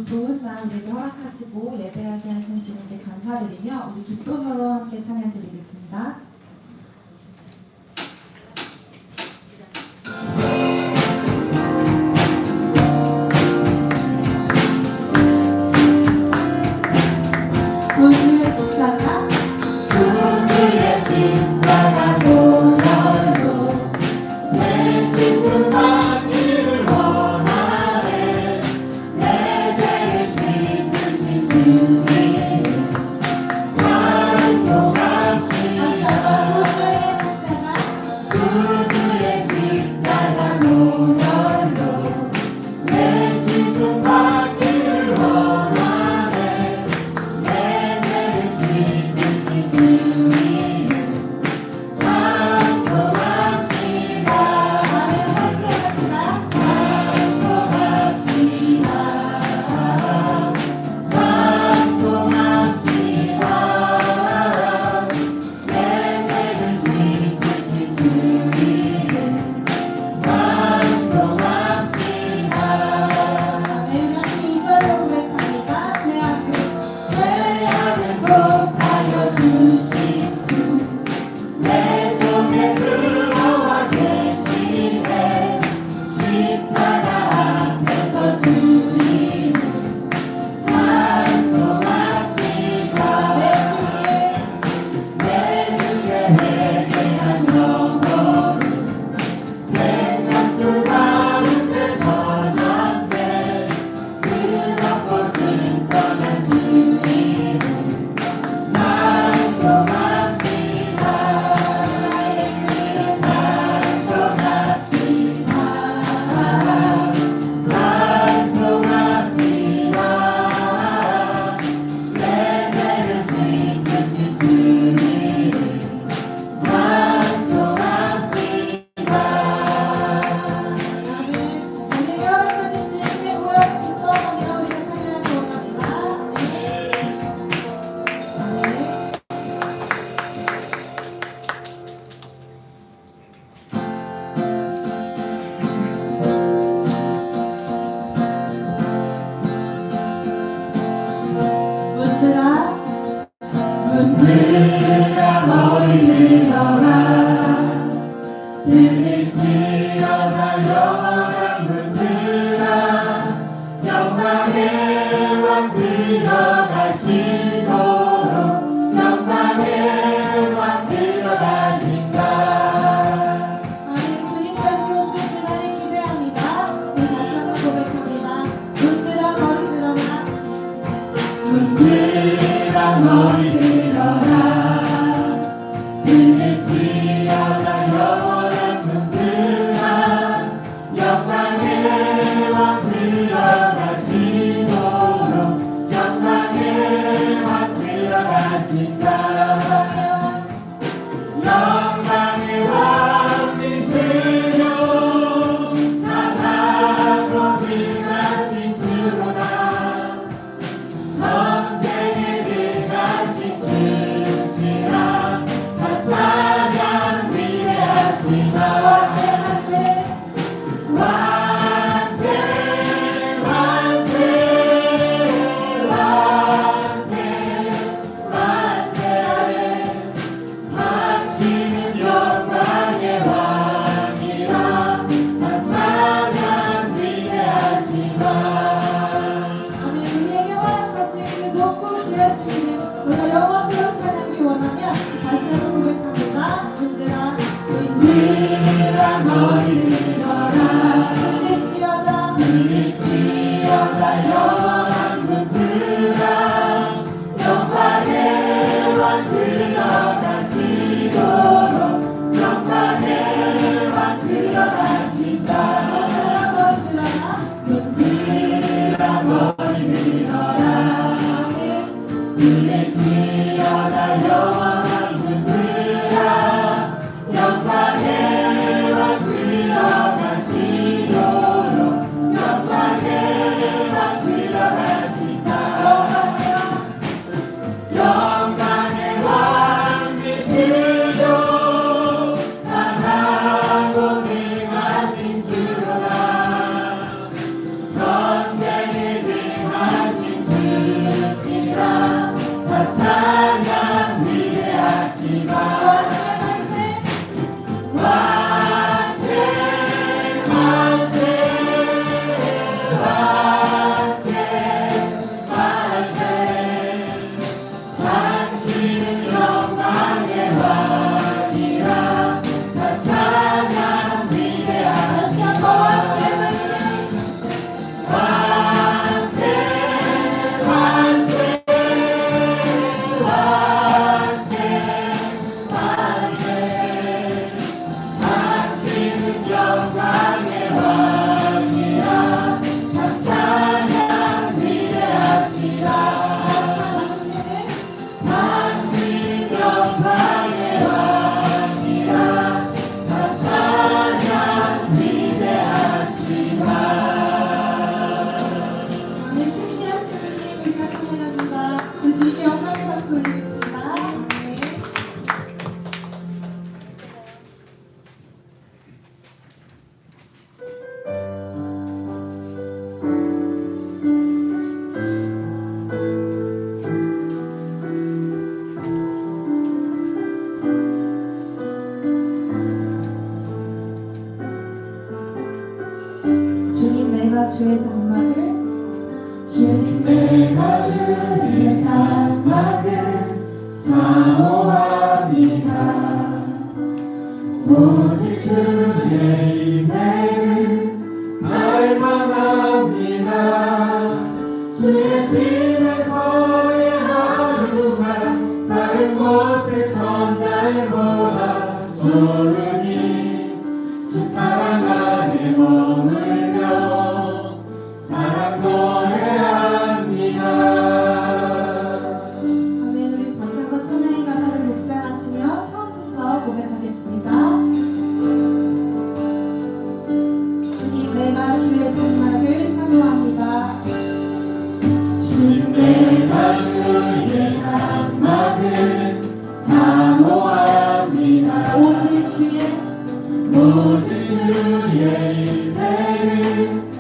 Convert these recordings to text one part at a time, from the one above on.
또 좋은 날 우리에게 허락하시고 예배하게 하신 주님께 감사드리며 우리 기쁨으로 함께 찬양드리겠습니다. 구주의 십자가 구주의 십자가 보혈로 제 씻음 받기를 원하네. 내 죄를 씻으신 주님 찬송합시다. 구주의 십자가 보혈로 제 씻음 받기를 원하네. 내 죄를 씻으신 주님 찬송합시다. 찬송합시다. 찬송합시다. 내 죄를 씻으신 주님 찬송합시다. 아멘. 이걸로 고백합니다. 죄악을 속하여 주신 주 내 속에 들어와 계시네. 십자가 앞에서 주님을 찬송합시다. 내 주께 회개한 영혼은 생명수 가운데 젖었네. 끝없고 승천한 주님을 찬송합시다. 문들아 너희 열어라. 들릴지어다 영원한 문들아. 영광의 왕 들어가시도록 영광의 왕 들어가신다. 아멘. 주님께서 오실 그날을 기대합니다. 우리 다시 한번 고백합니다. 문들아 너희 들어라. 문들아 너희 들어라. 들릴지어다 영원한 문들아. 영광의 왕 들어가시도록 영광의 왕 들어가신다. 영광의 왕이시여 강하고 빛나신 주로다. 전쟁에 빛나신 주시라. 다 찬양 위대하시다. 영원한 문들아. 영광의 왕 들어가시도록 영광의 왕 들어가신다. 문들아 너희 들어라. 들릴지어다 영원한 문들아. 영광의 왕 들어가시도록 내가 주의 장막을 주님 내가 주의 장막을 사모합니다. 오직 주의 인생을 갈망합니다. 주의 집에서의 하루가 다른 곳의 전날보다 좋으니 주 사랑 안에 머물며 사랑 노래합니다. 아멘. 우리 다시 한번 천혜의 가사를 묵상하시며 처음부터 고백하겠습니다. 주님 내가 주의 장막을 사모합니다. 주님 내가 주의 장막을 사모합니다. 오직 주의 인생을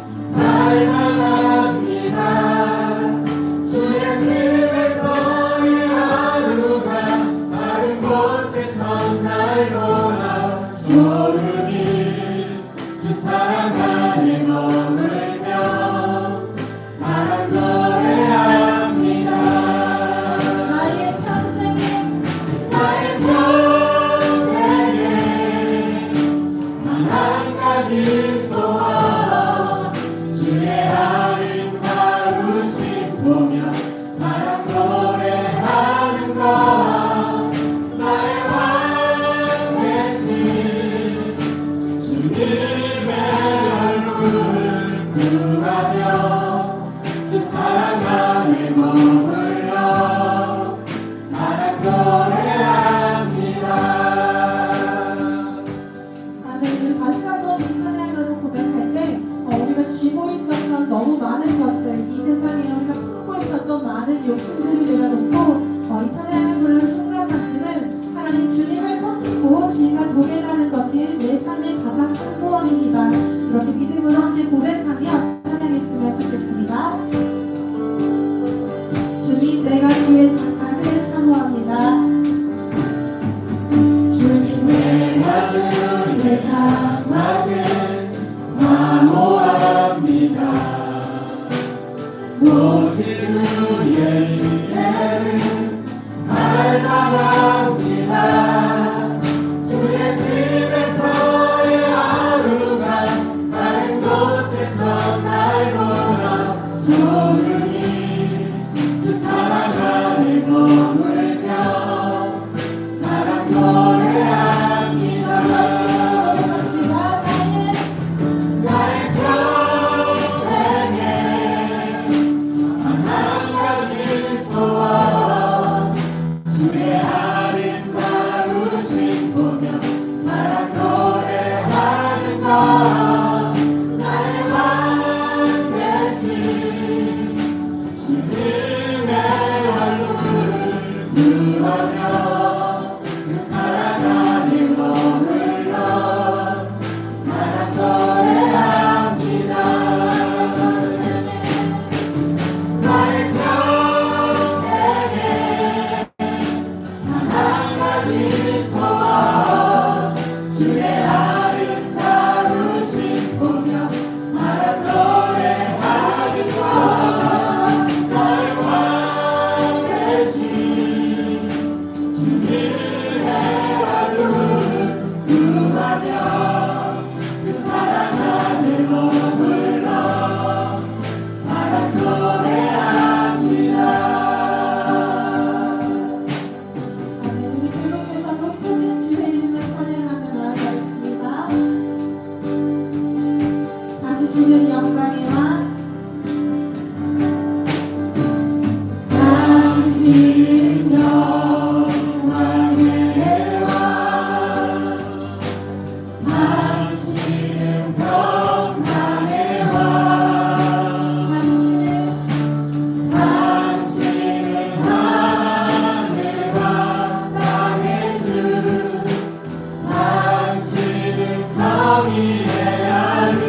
갈망합니다. 주의 집에서의 하루가 다른 곳의 전날보다 좋으니 주 사랑 안에 머물며 사랑 노래합니다. 나의 평생에 나의 평생에 단 한 가지 소원 주의 아름다우신 보며 사랑 노래하는 것 나의 왕 대신 주님의 얼굴을 구하며 주 사랑 안에 머물러 사랑 노래합니다. 아멘. 우리 다시 한번 이 찬양으로 고백할 때 우리가 쥐고 있었던 너무 많은 것들, 이 세상에 우리가 품고 있었던 많은 욕심들을 내려놓고 이 찬양을 부르는 순간까지는 하나님 주님을 섬기고 주님과 동행하는 것이 내 삶의 가장 큰 소원입니다. 이렇게 믿음으로 함께 고백하며 찬양했으면 좋겠습니다. 주님 내가 주의 장막을 사모합니다. 주님 내가 주의 장막을 사모합니다. 오직 주의 인생을 갈망합니다. 주의 집에서의 하루가 다른 곳의 전날보다 좋으니 주 사랑 안에 머물며 사랑 노래합니다. 나의 평생에 단 한 가지 소원 주의 아름다우신 보며 사랑 노래하는 것 나의 왕 대신 주님의 얼굴을 구하며 그 사랑 안에 머물러 사랑 노래합니다. 나의 평생에 단 한 가지 소원 주의 아름다우신 보며 사랑 노래하는 것 나의 왕 대신 주님의 얼굴을 구하며 그 사랑 안에 머물러 사랑 노래합니다. 아멘. 우리 계속해서 높으신 주의 이름을 찬양하며 나아가겠습니다. 당신은 영광의 왕, 당신은 영광의 왕, 당신은 평강의 왕, 당신은 하늘과 땅의 주, 당신은 정의의 아들,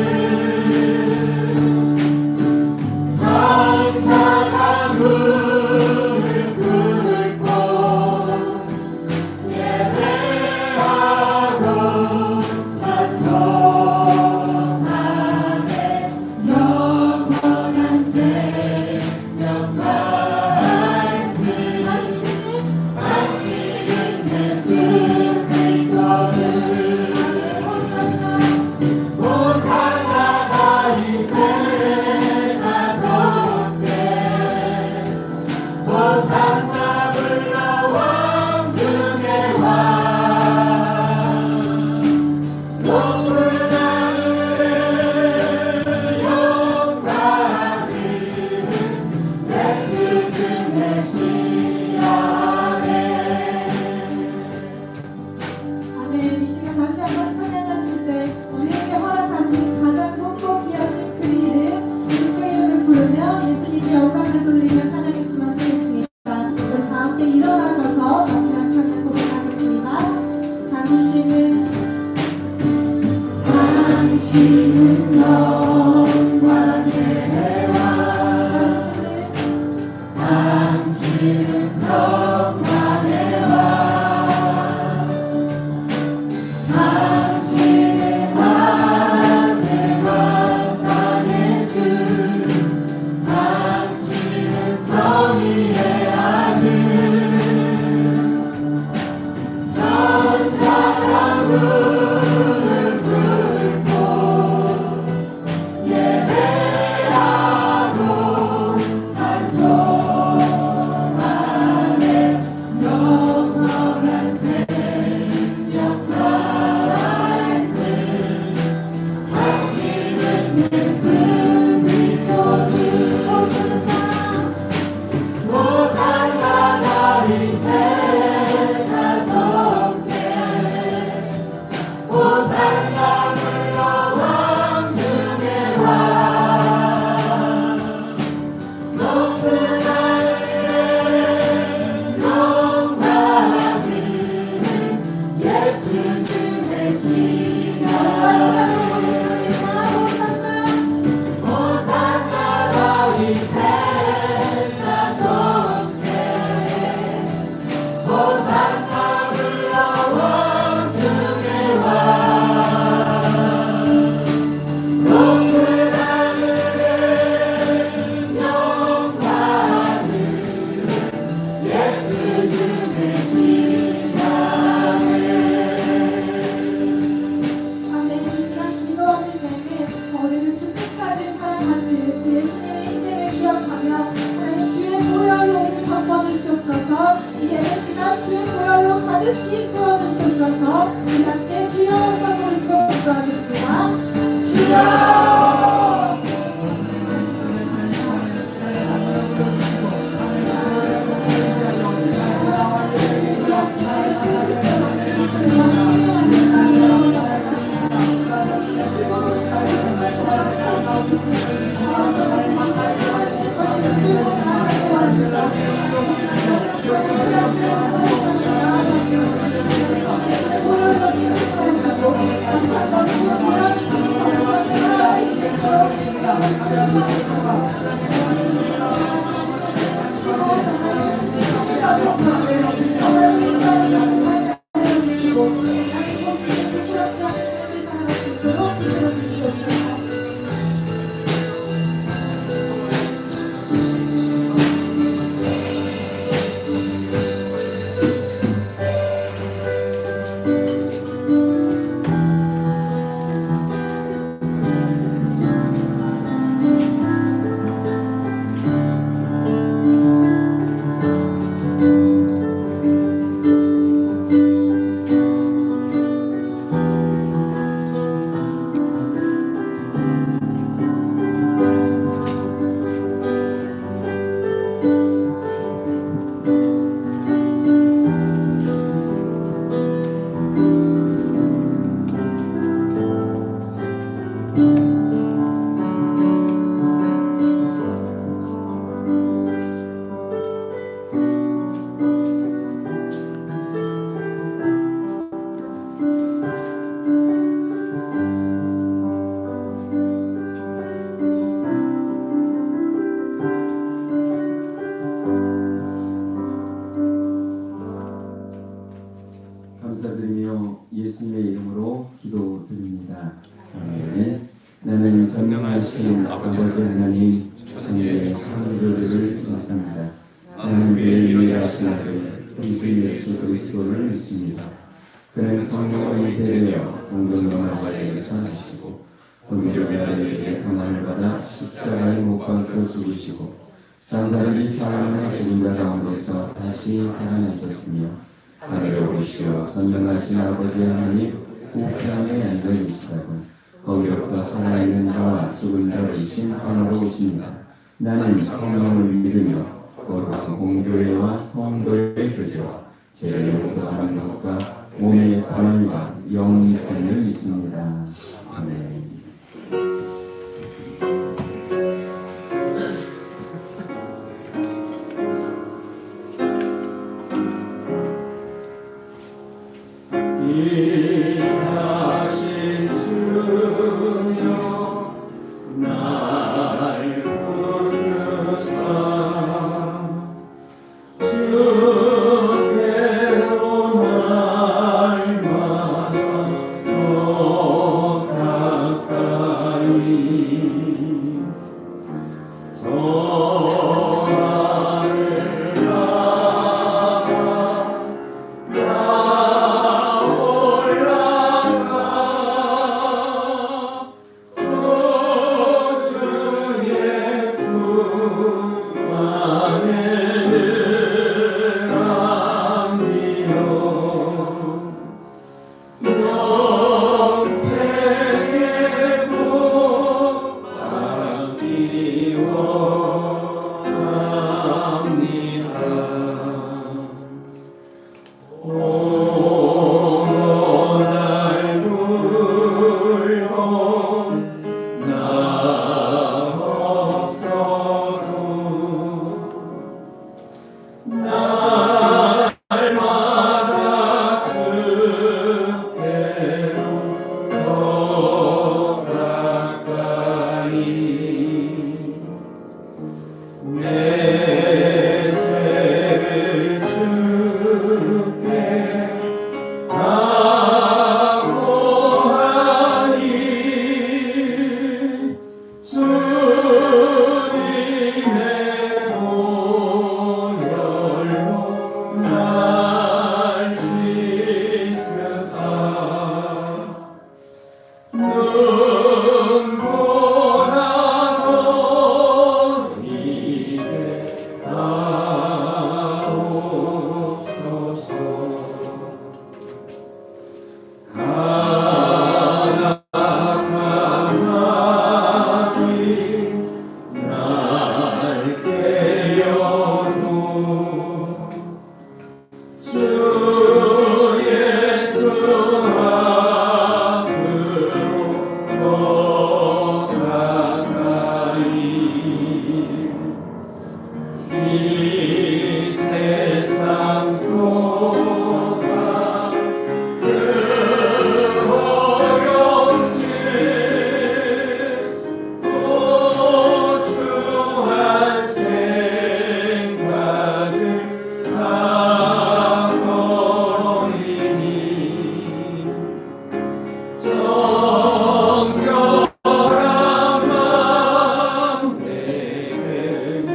찬양을 돌리며 찬양했으면 좋겠습니다. 우리 다 함께 일어나셔서 마지막 찬양 고백하겠습니다. 당신은 영원의 해와 당신은 평안의 와 당신은 하늘과 땅의 주 당신은 정의의 아들 천사가 부를 뚫고 예배하고 찬송하네 영원한 생명과 말씀 당신은 예수 그리스도 호산나 다윗의 자손께 호산나 불러 왕중의 왕 높은 하늘에 영광을 예수 주의 시간을 호산나 다윗의 자손께 호산나 불러 왕중의 왕 높은 하늘에 영광을 예수 주의 시간을 아멘. 이 시간 즐거워진 내게 우리를 죽기까지 사랑하신 그 예수님의 인생을 기억하며 하나님 주의 보혈로 우리를 덮어주시옵소서. 이 예배 시간 주의 보혈로 가득히 부어주시옵소서. 우리 함께 주여 하고 기도하겠습니다. 주여 감사드리며 예수님의 이름으로 기도드립니다. 아멘. 나는 전능하신 아버지 하나님 전능의 창조주를 믿습니다. 나는 그의 유일하신 아들 우리 예수 그리스도를 믿습니다. 그는 성령의 되려 동정녀 마리아에게서 나시고 본디오 빌라도에게 고난을 받아 십자가에 못 박혀 죽으시고 장사들이 사람의 죽은 자 가운데서 다시 살아나셨으며 하늘에 오르시어 전능하신 아버지 하나님 우편에 앉아 계시다고 거기로부터 살아있는 자와 죽은 자를 심판하러 오십니다. 나는 성령을 믿으며 거룩한 공교회와 성도의 교제와 죄를 용서하는 것과 몸의 변함과 영생을 믿습니다. 아멘. 날 부르사 주께로 날마다 더 가까이 전하를 나 올라가 주의 품 안에 늘 안기요 영생의 복 받기원합니다. 오늘 물건 나 없어도 날마다 주께로 더 가까이 내 죄를 주께 하고하니 주님의 보혈로 날 씻으사 눈보라도 이게 나옵소서. 가나하니 날 깨어도 주 예수 앞으로 더 가까이 이 세상 속아 그 어려움실 고추한 생각을 하버리니 정결한 마음 내게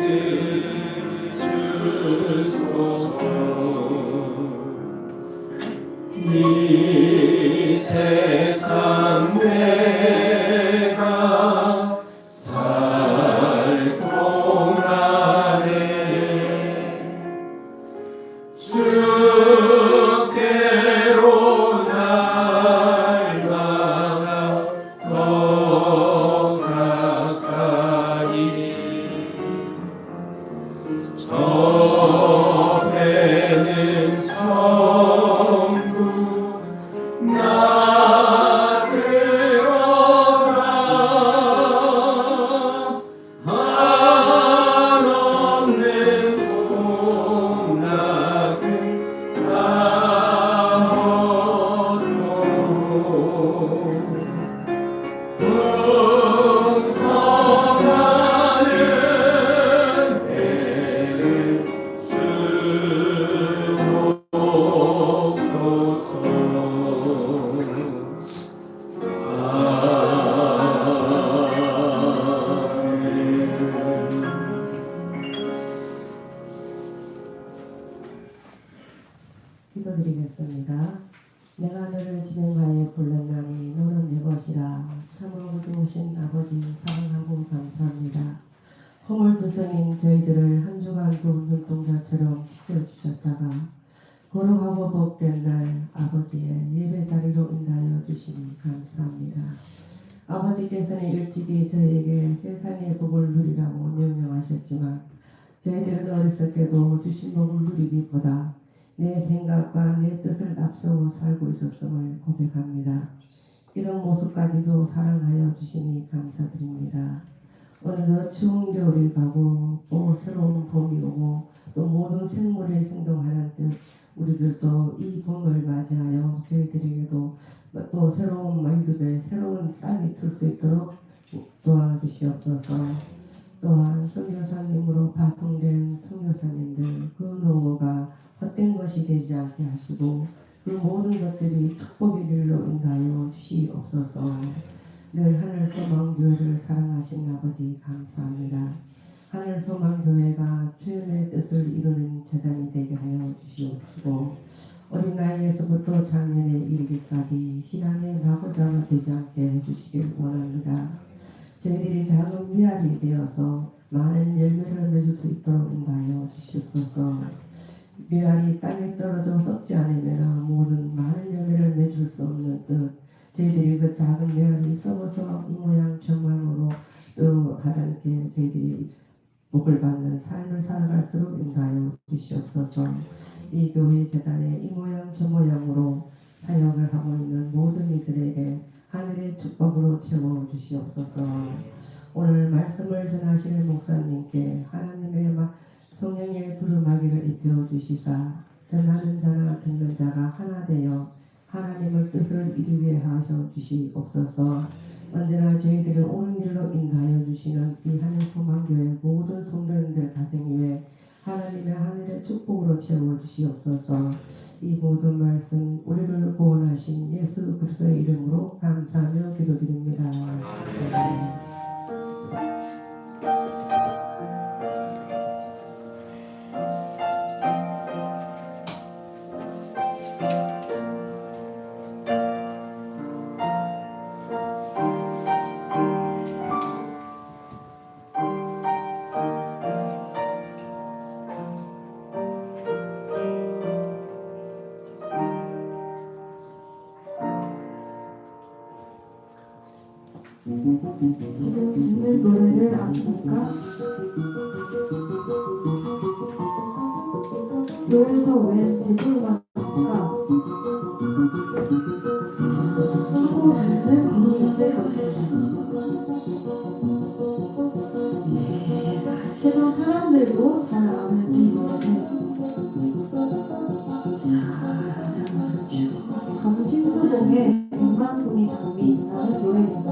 주소서. 이 세상 내가 살 동안에 주께로 날마다 더 가까이 저 배는 천국 나 들어가 한없는 공락을 하옵도록 풍성하는 애를 주옵소서. 기도드리겠습니다. 내가 너를 진행하여 불렀나니 너는 내 것이라. 참으로 좋으신 아버지 사랑하고 감사합니다. 허물투성인 저희들을 한 주간도 눈동자처럼 지켜주셨다가 걸어가고 복된 날 아버지의 예배 자리로 인하여 주시니 감사합니다. 아버지께서는 일찍이 저희에게 세상의 복을 누리라고 명령하셨지만 저희들은 어렸을 때도 주신 복을 누리기보다 내 생각과 내 뜻을 앞서고 살고 있었음을 고백합니다. 이런 모습까지도 사랑하여 주시니 감사드립니다. 어느덧 추운 겨울이 가고 또 새로운 봄이 오고 또 모든 생물이 생동하는 듯 우리들도 이 봄을 맞이하여 저희들에게도 또 새로운 마인드에 새로운 싹이 틀 수 있도록 도와주시옵소서. 또한 선교사님으로 파송된 선교사님들 그 노고가 헛된 것이 되지 않게 하시고 그 모든 것들이 축복의 일로 인하여 주시옵소서. 늘 하늘소망교회를 사랑하신 아버지 감사합니다. 하늘소망교회가 주님의 뜻을 이루는 재단이 되게 하여 주시옵시고 어린 나이에서부터 작년에 이르기까지 신앙의 마구자가 되지 않게 해주시길 원합니다. 저희들이 작은 미랄이 되어서 많은 열매를 맺을 수 있도록 인도하여 주시옵소서. 미랄이 땅에 떨어져 썩지 않으면 모든 많은 열매를 맺을 수 없는 뜻 저희들이 그 작은 미랄이 썩어서 이 모양 저 모양으로 또 하나님께 저희들이 복을 받는 삶을 살아갈수록 인도하여 주시옵소서. 이 교회 재단의 이 모양 저 모양으로 사역을 하고 있는 모든 이들에게 하늘의 축복으로 채워 주시옵소서. 오늘 말씀을 전하실 목사님께 하나님의 성령의 두루마기를 입혀 주시사 전하는 자나 듣는 자가 하나 되어 하나님의 뜻을 이루게 하셔 주시옵소서. 언제나 저희들을 옳은 길로 인도하여 주시는 이 하늘소망교회 모든 성도님들 가정 위에 하나님의 하늘의 축복으로 채워 주시옵소서. 이 모든 말씀 우리를 구원하신 예수 그리스도의 이름으로 감사하며 기도드립니다. 아멘. 지금 듣는 노래를 아십니까? 교회에서 왜 대중음악일까? 하고 있는 고민이 있을 것입니다. 세상 사람들도 잘 아는 이 노래는 가수 심수봉의 음반송이 장미라는 노래입니다.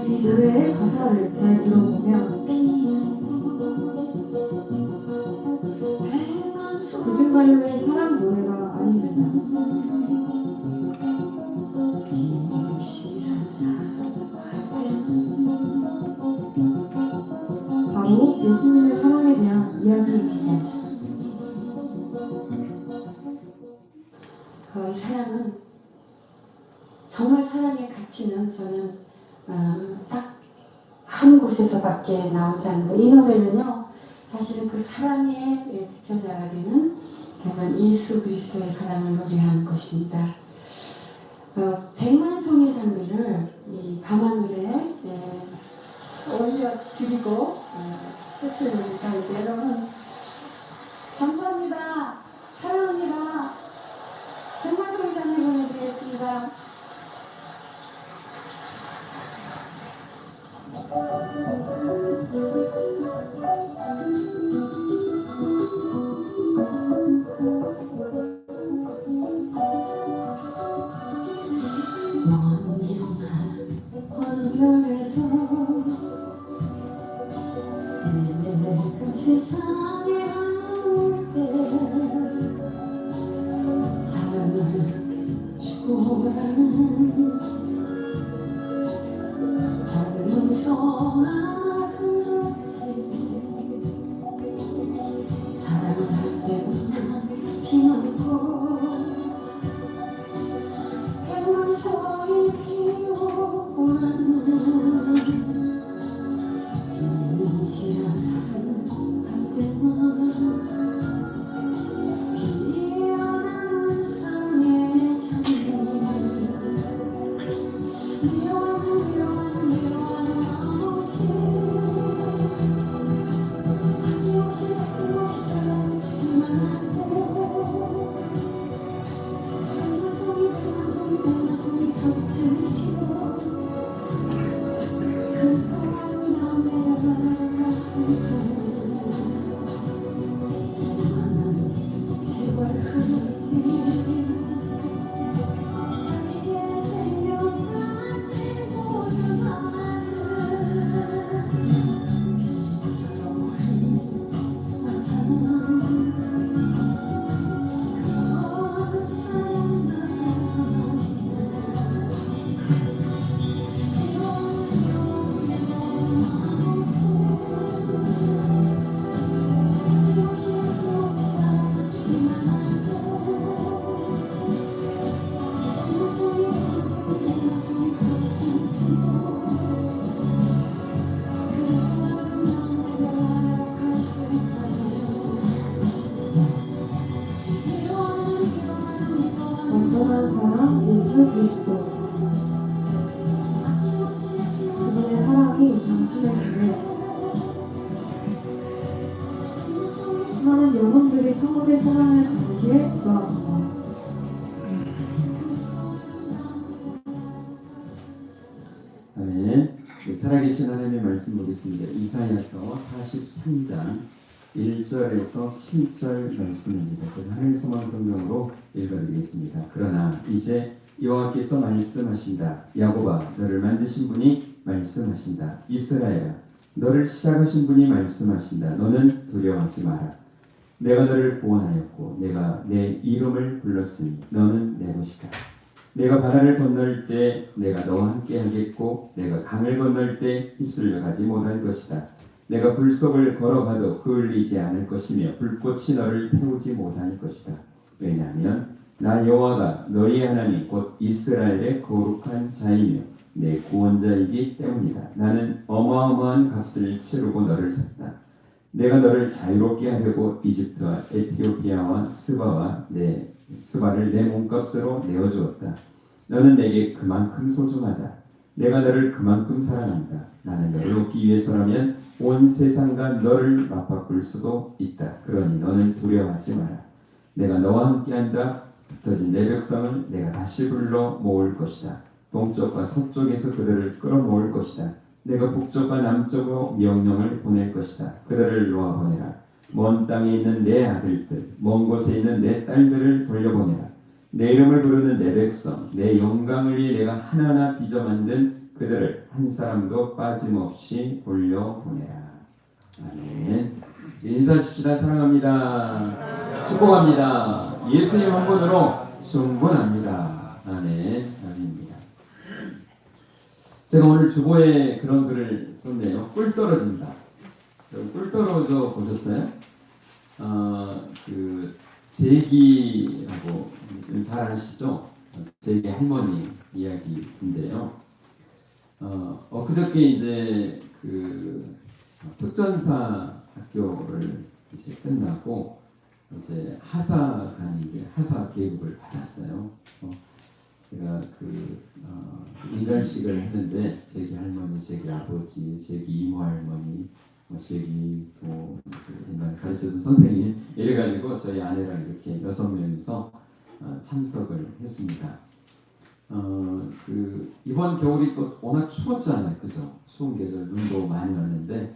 이 노래의 가사를 잘 들어보면 거짓말의 사랑 노래가 아닙니다. 바로 예수님의 사랑에 대한 이야기입니다. 이 사랑은 정말 사랑의 가치는 저는 딱 한 곳에서밖에 나오지 않는데 이 노래는요 사실은 그 사랑의 대표자가 되는 그런 예수 그리스도의 사랑을 노래하는 것입니다. 백만송의 장미를 이 밤하늘에 올려드리고 끝을 맺을까 이제 여러분 감사합니다. 사랑합니다. 백만송의 장미 보내드리겠습니다. 어느 별에서 내가 세상에 나올 때 사랑을 주고라는 작은 음성 하나 들었지. 사랑을 할 때만 피놓고 백만송이 피어오라는 진실한 사랑 할 때만 피어나는 사랑의 장미. 미워하는 마음없이 아낌없이 사랑해주기만 할 때 백만송이 겹친 피어 그 아름다운 내가 갔을 때 수많은 세월 흐를 때 되시는 그리스도. 그분의 사랑이 당신에게 수많은 영혼들이 천국의 소망을 가지길 기도합니다. 아멘. 살아계신 하나님의 말씀 보겠습니다. 이사야서 43장 1절에서 7절 말씀입니다. 제가 하늘 소망 성경으로 읽어드리겠습니다. 그러나 이제 여호와께서 말씀하신다. 야곱아, 너를 만드신 분이 말씀하신다. 이스라엘아, 너를 시작하신 분이 말씀하신다. 너는 두려워하지 마라. 내가 너를 구원하였고 내가 내 이름을 불렀으니 너는 내 것이다. 내가 바다를 건널 때 내가 너와 함께 하겠고 내가 강을 건널 때 휩쓸려 가지 못할 것이다. 내가 불 속을 걸어가도 그을리지 않을 것이며 불꽃이 너를 태우지 못할 것이다. 왜냐하면 나 여호와가 너희의 하나님 곧 이스라엘의 거룩한 자이며 내 구원자이기 때문이다. 나는 어마어마한 값을 치르고 너를 샀다. 내가 너를 자유롭게 하려고 이집트와 에티오피아와 스바를 내 몸값으로 내어주었다. 너는 내게 그만큼 소중하다. 내가 너를 그만큼 사랑한다. 나는 너를 돕기 위해서라면 온 세상과 너를 맞바꿀 수도 있다. 그러니 너는 두려워하지 마라. 내가 너와 함께한다. 흩어진 내 백성을 내가 다시 불러 모을 것이다. 동쪽과 서쪽에서 그들을 끌어모을 것이다. 내가 북쪽과 남쪽으로 명령을 보낼 것이다. 그들을 놓아보내라. 먼 땅에 있는 내 아들들, 먼 곳에 있는 내 딸들을 돌려보내라. 내 이름을 부르는 내 백성, 내 영광을 위해 내가 하나하나 빚어 만든 그들을 한 사람도 빠짐없이 돌려보내라. 아멘. 인사하십시다. 사랑합니다. 축복합니다. 예수님 한 분으로 충분합니다. 아멘. 아멘입니다. 제가 오늘 주보에 그런 글을 썼네요. 꿀 떨어진다. 꿀 떨어져 보셨어요? 그 제기라고 잘 아시죠? 제기 할머니 이야기인데요. 엊그저께 이제 그 특전사 학교를 이제 끝나고 이제 하사관이 이제 하사 계급을 받았어요. 그래서 제가 인간식을 했는데 제기 할머니, 제기 아버지, 제기 이모 할머니, 제기 옛날 가르쳐준 선생님 이래가지고 저희 아내랑 이렇게 6명이서 참석을 했습니다. 이번 겨울이 또 워낙 추웠잖아요, 그죠? 추운 계절 눈도 많이 왔는데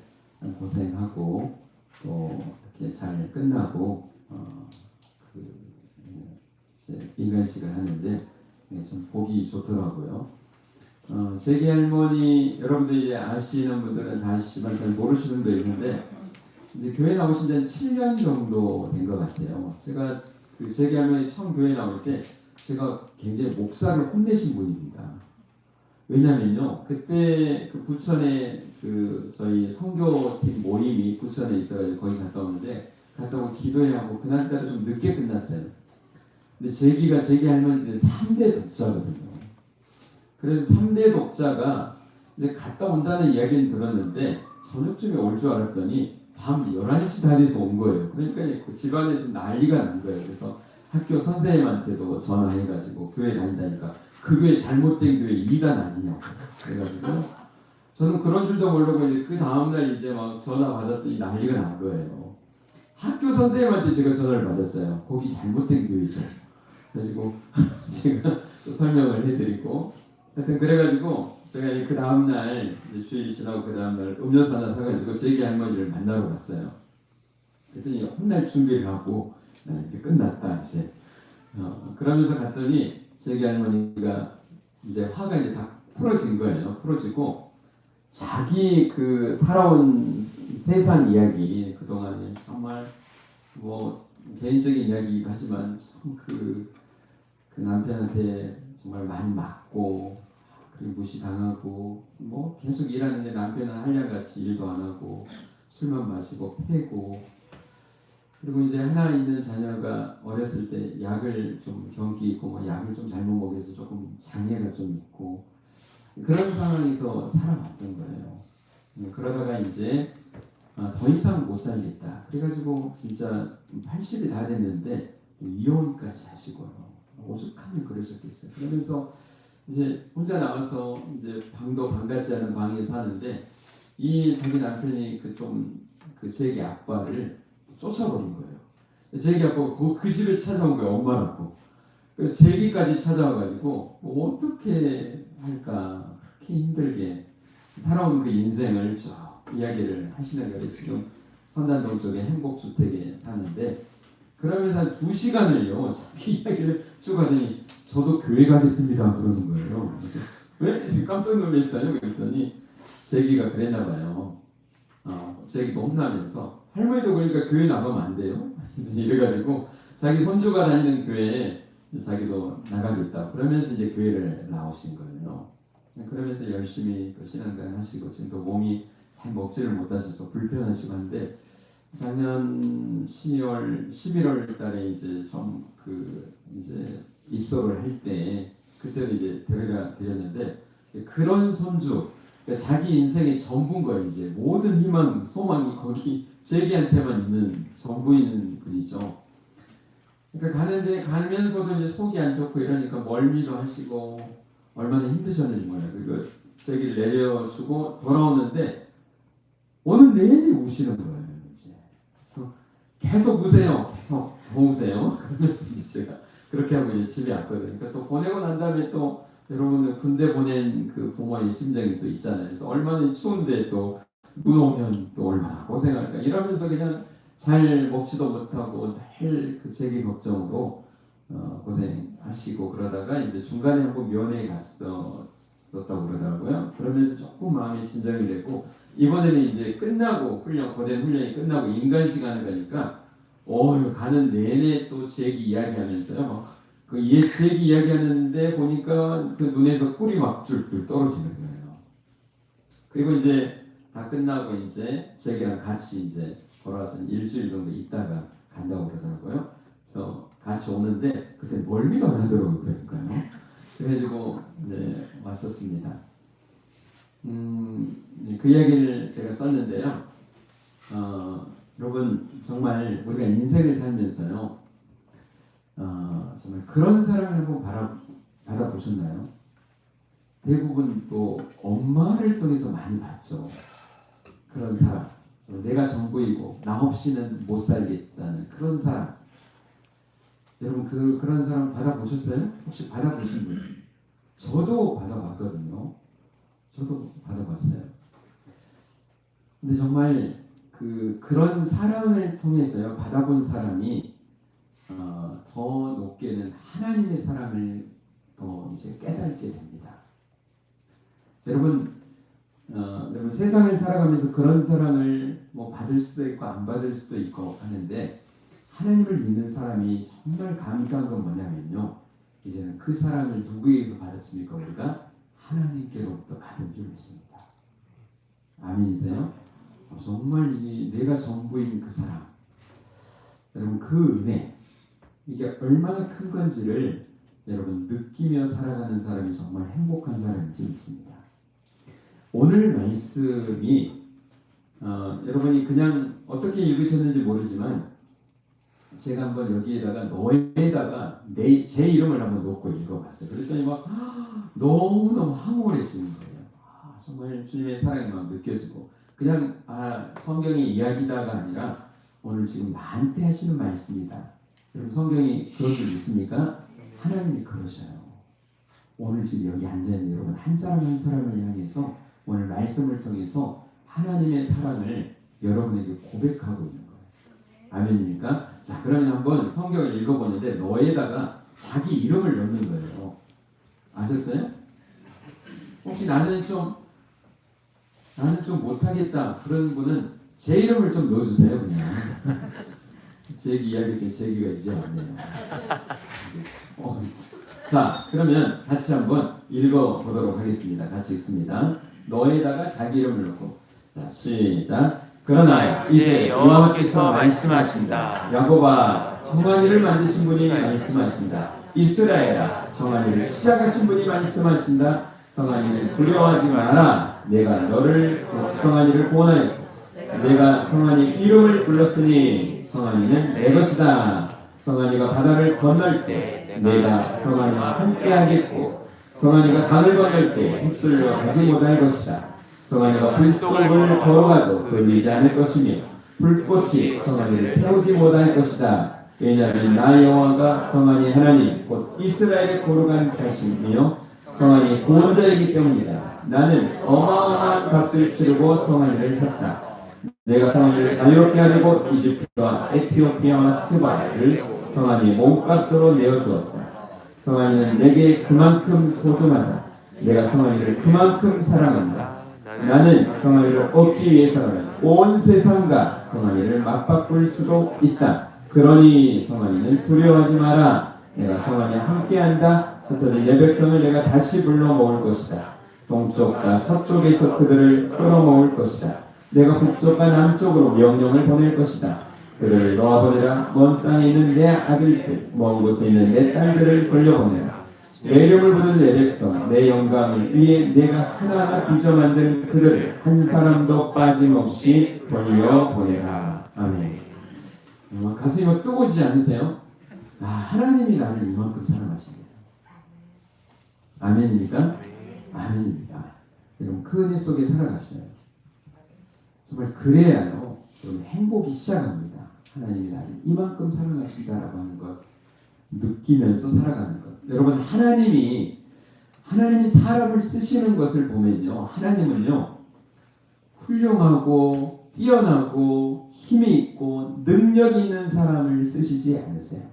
고생하고 또 이렇게 잘 끝나고 이제 인간식을 하는데 좀 보기 좋더라고요. 제기 할머니 여러분들이 아시는 분들은 다 아시지만 잘 모르시는 분도 있는데 이제 교회 나오신 지한 7년 정도 된 것 같아요. 제가 그 제기 할머니 처음 교회 나올 때 제가 굉장히 목사를 혼내신 분입니다. 왜냐면요, 그때 그 부천에 저희 선교팀 모임이 부천에 있어가지고 거기 갔다 오는데 갔다 오고 기도회 하고 그날따라 좀 늦게 끝났어요. 근데 제기 할머니들은 3대 독자거든요. 그래서 3대 독자가 이제 갔다 온다는 이야기는 들었는데 저녁쯤에 올 줄 알았더니 밤 11시 다 돼서 온 거예요. 그러니까 그 집안에서 난리가 난 거예요. 그래서 학교 선생님한테도 전화해가지고 교회 다닌다니까 그 교회 잘못된 교회 2단 아니냐고 그래가지고 저는 그런 줄도 모르고 이제 그 다음날 이제 막 전화 받았더니 난리가 난 거예요. 학교 선생님한테 제가 전화를 받았어요. 거기 잘못된 교회죠. 그래가지고 제가 설명을 해드리고 하여튼 그래가지고 제가 그 다음날 주일 지나고 그 다음날 음료수 하나 사가지고 제기 할머니를 만나러 갔어요. 그랬더니 혼날 준비를 하고 이제 끝났다 이제 그러면서 갔더니 제기 할머니가 이제 화가 이제 다 풀어진 거예요. 풀어지고 자기 그 살아온 세상 이야기 그동안에 정말 뭐 개인적인 이야기이기도 하지만 참 그 남편한테 정말 많이 맞고 그리고 무시당하고 뭐 계속 일하는데 남편은 한량같이 일도 안 하고 술만 마시고 패고 그리고 이제 하나 있는 자녀가 어렸을 때 약을 좀 경기 있고 뭐 약을 좀 잘못 먹여서 조금 장애가 좀 있고 그런 상황에서 살아왔던 거예요. 그러다가 이제 더 이상 못 살겠다. 그래가지고 진짜 80이 다 됐는데 이혼까지 하시고요. 오죽하면 그러셨겠어요. 그러면서 이제 혼자 나가서 이제 방도 방 같지 않은 방에 사는데 이 자기 남편이 그 제기 아빠를 쫓아버린 거예요. 제기 아빠가 그 집에 찾아온 거예요. 엄마라고. 그래서 제기까지 찾아와가지고 뭐 어떻게 할까 그렇게 힘들게 살아온 그 인생을 쭉 이야기를 하시는 거예요. 지금 선단동 쪽에 행복주택에 사는데 그러면서 한 2시간을요 자기 이야기를 쭉 하더니 저도 교회 가겠습니다 그러는 거예요. 왜? 깜짝 놀랐어요. 그랬더니 제기가 그랬나 봐요. 제기도 혼나면서 할머니도 그러니까 교회 나가면 안 돼요. 이래가지고 자기 손주가 다니는 교회에 자기도 나가겠다. 그러면서 이제 교회를 나오신 거예요. 그러면서 열심히 또 신앙생활 하시고 지금 또 몸이 잘 먹지를 못하셔서 불편하시고 한데 작년 11월 달에 이제 이제 입소를 할 때 그때는 이제 데려가 드렸는데 그런 손주 그러니까 자기 인생의 전부인 거예요. 이제 모든 희망, 소망이 거기 제기한테만 있는 전부인 분이죠. 그러니까 가면서도 이제 속이 안 좋고 이러니까 멀미도 하시고 얼마나 힘드셨는지 몰라요. 그리고 제기를 내려주고 돌아오는데 오늘 내내 우시는 거예요. 이제 그래서 계속 우세요. 계속 더 우세요. 그러면서 이제 제가 그렇게 하고 이제 집에 왔거든요. 그러니까 또 보내고 난 다음에 또 여러분들 군대 보낸 그 부모의 심정이 또 있잖아요. 또 얼마나 추운데 또 눈 오면 또 얼마나 고생할까 이러면서 그냥 잘 먹지도 못하고 늘 그 제기 걱정으로 고생하시고 그러다가 이제 중간에 한번 면회에 갔었다고 그러더라고요. 그러면서 조금 마음이 진정이 되고 이번에는 이제 끝나고 고된 훈련이 끝나고 인간 시간을 가니까 가는 내내 또 제기 이야기하면서요. 그 제기 이야기하는데 보니까 그 눈에서 꿀이 막 줄줄 떨어지는 거예요. 그리고 이제 다 끝나고 이제 제기랑 같이 이제 걸어와서 일주일 정도 있다가 간다고 그러더라고요. 그래서 같이 오는데 그때 멀미가 안 하더라고요. 그러니까요. 그래가지고 이제 왔었습니다. 그 이야기를 제가 썼는데요. 여러분 정말 우리가 인생을 살면서요. 정말 그런 사랑을 한번 받아보셨나요? 대부분 또 엄마를 통해서 많이 봤죠. 그런 사랑. 내가 전부이고 나 없이는 못 살겠다는 그런 사랑. 여러분 그런 사랑 받아보셨어요? 혹시 받아보신 분? 저도 받아봤거든요. 저도 받아봤어요. 근데 정말 그런 사랑을 통해서요 받아본 사람이 더 높게는 하나님의 사랑을 더 이제 깨닫게 됩니다. 여러분 세상을 살아가면서 그런 사랑을 뭐 받을 수도 있고 안 받을 수도 있고 하는데 하나님을 믿는 사람이 정말 감사한 건 뭐냐면요. 이제는 그 사랑을 누구에게서 받았습니까? 우리가 하나님께로부터 받은 줄 믿습니다. 아멘이세요? 정말 내가 전부인 그 사랑. 여러분 그 은혜 이게 얼마나 큰 건지를 여러분 느끼며 살아가는 사람이 정말 행복한 사람인 줄 믿습니다. 오늘 말씀이 여러분이 그냥 어떻게 읽으셨는지 모르지만 제가 한번 여기에다가 너에다가 제 이름을 한번 놓고 읽어봤어요. 그랬더니 막 너무너무 황홀해지는 거예요. 정말 주님의 사랑이 막 느껴지고 그냥 성경의 이야기다가 아니라 오늘 지금 나한테 하시는 말씀이다. 여러분 성경이 그런 줄 믿습니까? 하나님이 그러셔요. 오늘 지금 여기 앉아있는 여러분 한 사람 한 사람을 향해서 오늘 말씀을 통해서 하나님의 사랑을 여러분에게 고백하고 있는 거예요. 아멘입니까? 자, 그러면 한번 성경을 읽어보는데 너에다가 자기 이름을 넣는 거예요. 아셨어요? 혹시 나는 좀 못하겠다 그런 분은 제 이름을 좀 넣어주세요. 그냥 제 이야기 때 제기가 이제 왔네요. 자, 그러면 같이 한번 읽어보도록 하겠습니다. 같이 읽습니다. 너에다가 자기 이름을 넣고 자 시작. 그러나 이제 여호와께서 말씀하신다. 야곱아 정한이를 만드신 분이 말씀하신다. 이스라엘아 정한이를 시작하신 분이 말씀하신다. 성한이는 두려워하지 마라. 내가 너를 성한이를 구원하였고 내가 성한이 이름을 불렀으니 성한이는 내 것이다. 성한이가 바다를 건널 때 내가 성안이와 함께하겠고 성안이가 강을 건널 때 휩쓸려 가지 못할 것이다. 성안이가 불 속을 걸어가도 걸리지 않을 것이며 불꽃이 성안이를 태우지 못할 것이다. 왜냐하면 나 여호와가 성안이 하나님 곧 이스라엘의 거룩한 자신이며 성안이 구원자이기 때문이다. 나는 어마어마한 값을 치르고 성안이를 샀다. 내가 성안이를 자유롭게 하려고 이집트와 에티오피아와 스바를 성안이 몸값으로 내어주었다. 성안이는 내게 그만큼 소중하다. 내가 성안이를 그만큼 사랑한다. 나는 성안이를 얻기 위해서라면 온 세상과 성안이를 맞바꿀 수도 있다. 그러니 성안이는 두려워하지 마라. 내가 성안이와 함께한다. 흩어진 내 백성을 내가 다시 불러 모을 것이다. 동쪽과 서쪽에서 그들을 끌어모을 것이다. 내가 북쪽과 남쪽으로 명령을 보낼 것이다. 그들을 놓아보내라. 먼 땅에 있는 내 아들들, 먼 곳에 있는 내 딸들을 돌려보내라. 내 이름을 부르는 내 백성, 내 영광을 위해 내가 하나하나 빚어 만든 그들을 한 사람도 빠짐없이 돌려보내라. 아멘. 가슴이 막 뜨거워지지 않으세요? 아, 하나님이 나를 이만큼 사랑하십니다. 아멘입니까? 아멘입니다. 여러분 그 은혜 속에 살아가셔요. 정말 그래야요. 여러분 행복이 시작합니다. 하나님이 나를 이만큼 사랑하신다라고 하는 것 느끼면서 살아가는 것. 여러분 하나님이 사람을 쓰시는 것을 보면요. 하나님은요. 훌륭하고 뛰어나고 힘이 있고 능력이 있는 사람을 쓰시지 않으세요.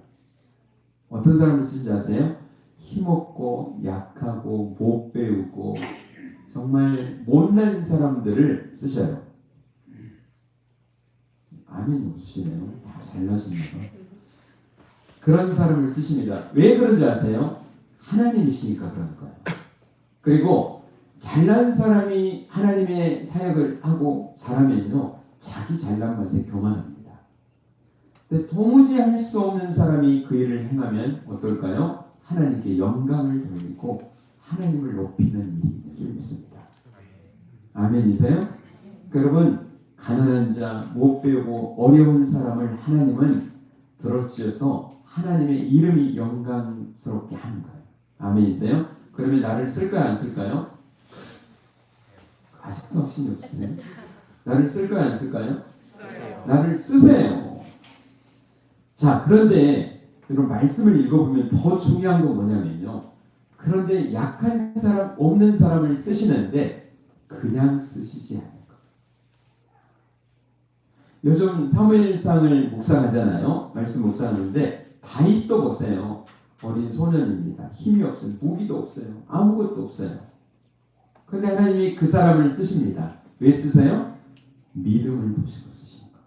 어떤 사람을 쓰시지 아세요? 힘없고 약하고 못 배우고 정말 못난 사람들을 쓰셔요. 아멘이 없으시네요. 다 잘나십니다. 그런 사람을 쓰십니다. 왜 그런 줄 아세요? 하나님이시니까 그런 거예요. 그리고 잘난 사람이 하나님의 사역을 하고 잘하면요. 자기 잘난 맛에 교만합니다. 근데 도무지 할 수 없는 사람이 그 일을 행하면 어떨까요? 하나님께 영광을 돌리고 하나님을 높이는 일인 줄 믿습니다. 아멘이세요? 여러분 가난한 자, 못 배우고 어려운 사람을 하나님은 들어주셔서 하나님의 이름이 영광스럽게 하는 거예요. 아멘이세요? 그러면 나를 쓸까요? 안 쓸까요? 아직도 확신이 없으세요? 나를 쓸까요? 안 쓸까요? 나를 쓰세요. 자, 그런데 여러분 말씀을 읽어보면 더 중요한 건 뭐냐면요. 그런데 약한 사람, 없는 사람을 쓰시는데 그냥 쓰시지 않을 거예요. 요즘 사무엘상을 묵상하잖아요. 말씀 묵상하는데 다윗도 보세요. 어린 소년입니다. 힘이 없어요. 무기도 없어요. 아무것도 없어요. 그런데 하나님이 그 사람을 쓰십니다. 왜 쓰세요? 믿음을 보시고 쓰시는 거예요.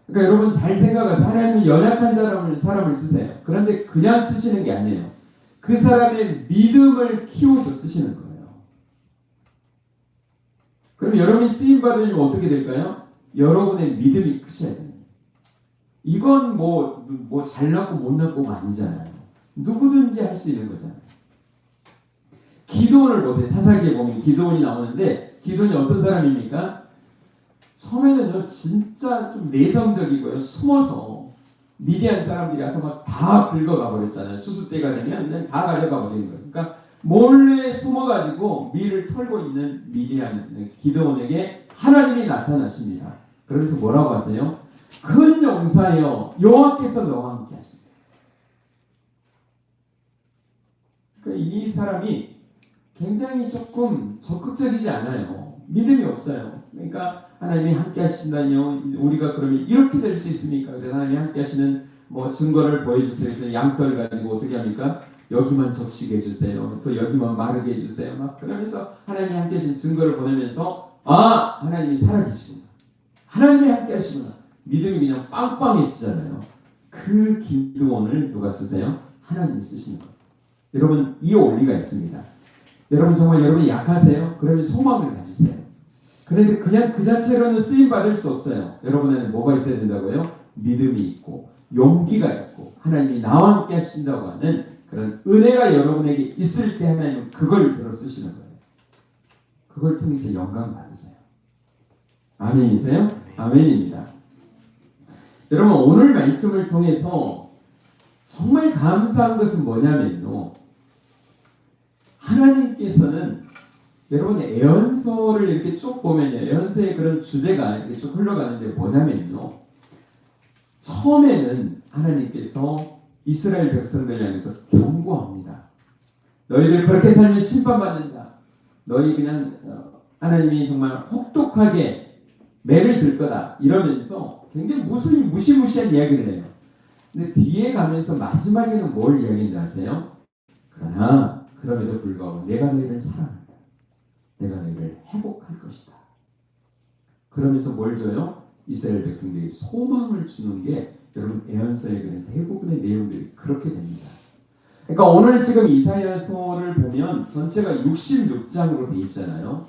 그러니까 여러분 잘 생각하세요. 하나님이 연약한 사람을 쓰세요. 그런데 그냥 쓰시는 게 아니에요. 그 사람의 믿음을 키워서 쓰시는 거예요. 그럼 여러분이 쓰임받으려면 어떻게 될까요? 여러분의 믿음이 크셔야 돼요. 이건 뭐 잘났고 못났고가 아니잖아요. 누구든지 할 수 있는 거잖아요. 기도원을 보세요. 사사기에 보면 기도원이 나오는데 기도원이 어떤 사람입니까? 처음에는요 진짜 좀 내성적이고요. 숨어서 미디안 사람들이 와서 막 다 긁어가 버렸잖아요. 추수 때가 되면 그냥 다 가져가 버리는 거예요. 그러니까 몰래 숨어가지고 밀을 털고 있는 미디안 기도원에게 하나님이 나타나십니다. 그러면서 뭐라고 하세요? 큰 용사여 여호와께서 너와 함께 하십니다. 그러니까 이 사람이 굉장히 조금 적극적이지 않아요. 믿음이 없어요. 그러니까 하나님이 함께 하신다뇨. 우리가 그러면 이렇게 될 수 있습니까? 그래서 하나님이 함께 하시는 뭐 증거를 보여주세요. 그래서 양털 가지고 어떻게 합니까? 여기만 적시게 해주세요. 또 여기만 마르게 해주세요. 막 그러면서 하나님이 함께 하신 증거를 보내면서 아 하나님이 살아계시구나. 하나님이 함께 하시구나. 믿음이 그냥 빵빵해지잖아요. 그 기도원을 누가 쓰세요? 하나님이 쓰시는 거예요. 여러분 이 원리가 있습니다. 여러분 정말 여러분이 약하세요? 그러면 소망을 가지세요. 그런데 그냥 그 자체로는 쓰임 받을 수 없어요. 여러분에는 뭐가 있어야 된다고요? 믿음이 있고 용기가 있고 하나님이 나와 함께 하신다고 하는 그런 은혜가 여러분에게 있을 때 하나님은 그걸 들어 쓰시는 거예요. 그걸 통해서 영광 받으세요. 아멘이세요? 아멘입니다. 여러분 오늘 말씀을 통해서 정말 감사한 것은 뭐냐면요. 하나님께서는 여러분 예언서를 이렇게 쭉 보면요. 예언서의 그런 주제가 이렇게 쭉 흘러가는데 뭐냐면요. 처음에는 하나님께서 이스라엘 백성들 향해서 경고합니다. 너희들 그렇게 살면 심판받는다. 너희 그냥 하나님이 정말 혹독하게 매를 들 거다. 이러면서 굉장히 무시무시한 이야기를 해요. 근데 뒤에 가면서 마지막에는 뭘 이야기인지 아세요? 그러나 그럼에도 불구하고 내가 너희를 사랑한다. 내가 너희를 회복할 것이다. 그러면서 뭘 줘요? 이스라엘 백성들이 소망을 주는 게 여러분 예언서의 그런 대부분의 내용들이 그렇게 됩니다. 그러니까 오늘 지금 이사야서를 보면 전체가 66장으로 돼 있잖아요.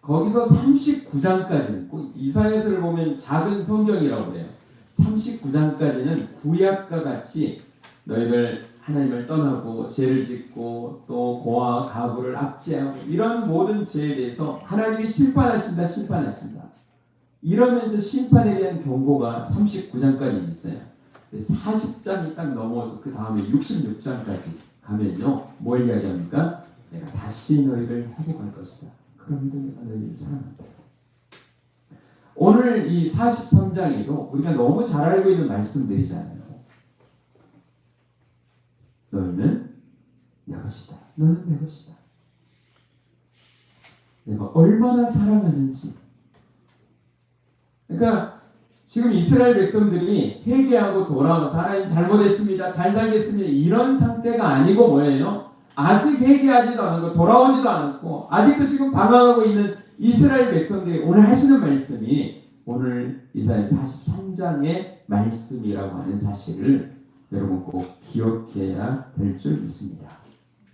거기서 39장까지는 꼭 이사야서를 보면 작은 성경이라고 그래요. 39장까지는 구약과 같이 너희들 하나님을 떠나고 죄를 짓고 또 고아 가부를 압제하고 이런 모든 죄에 대해서 하나님이 심판하신다. 이러면서 심판에 대한 경고가 39장까지 있어요. 40장이 딱 넘어서 그 다음에 66장까지 가면요. 뭘 이야기합니까? 내가 다시 너희를 회복할 것이다. 그럼에도 내가 너희를 사랑한다. 오늘 이 43장에도 우리가 너무 잘 알고 있는 말씀들이잖아요. 너희는 내 것이다. 너는 내 것이다. 내가 얼마나 사랑하는지. 그러니까 지금 이스라엘 백성들이 회개하고 돌아와서 하나님 잘못했습니다. 잘 살겠습니다. 이런 상태가 아니고 뭐예요? 아직 회개하지도 않고 돌아오지도 않았고 아직도 지금 방황하고 있는 이스라엘 백성들이 오늘 하시는 말씀이 오늘 이사야 43장의 말씀이라고 하는 사실을 여러분 꼭 기억해야 될 줄 믿습니다.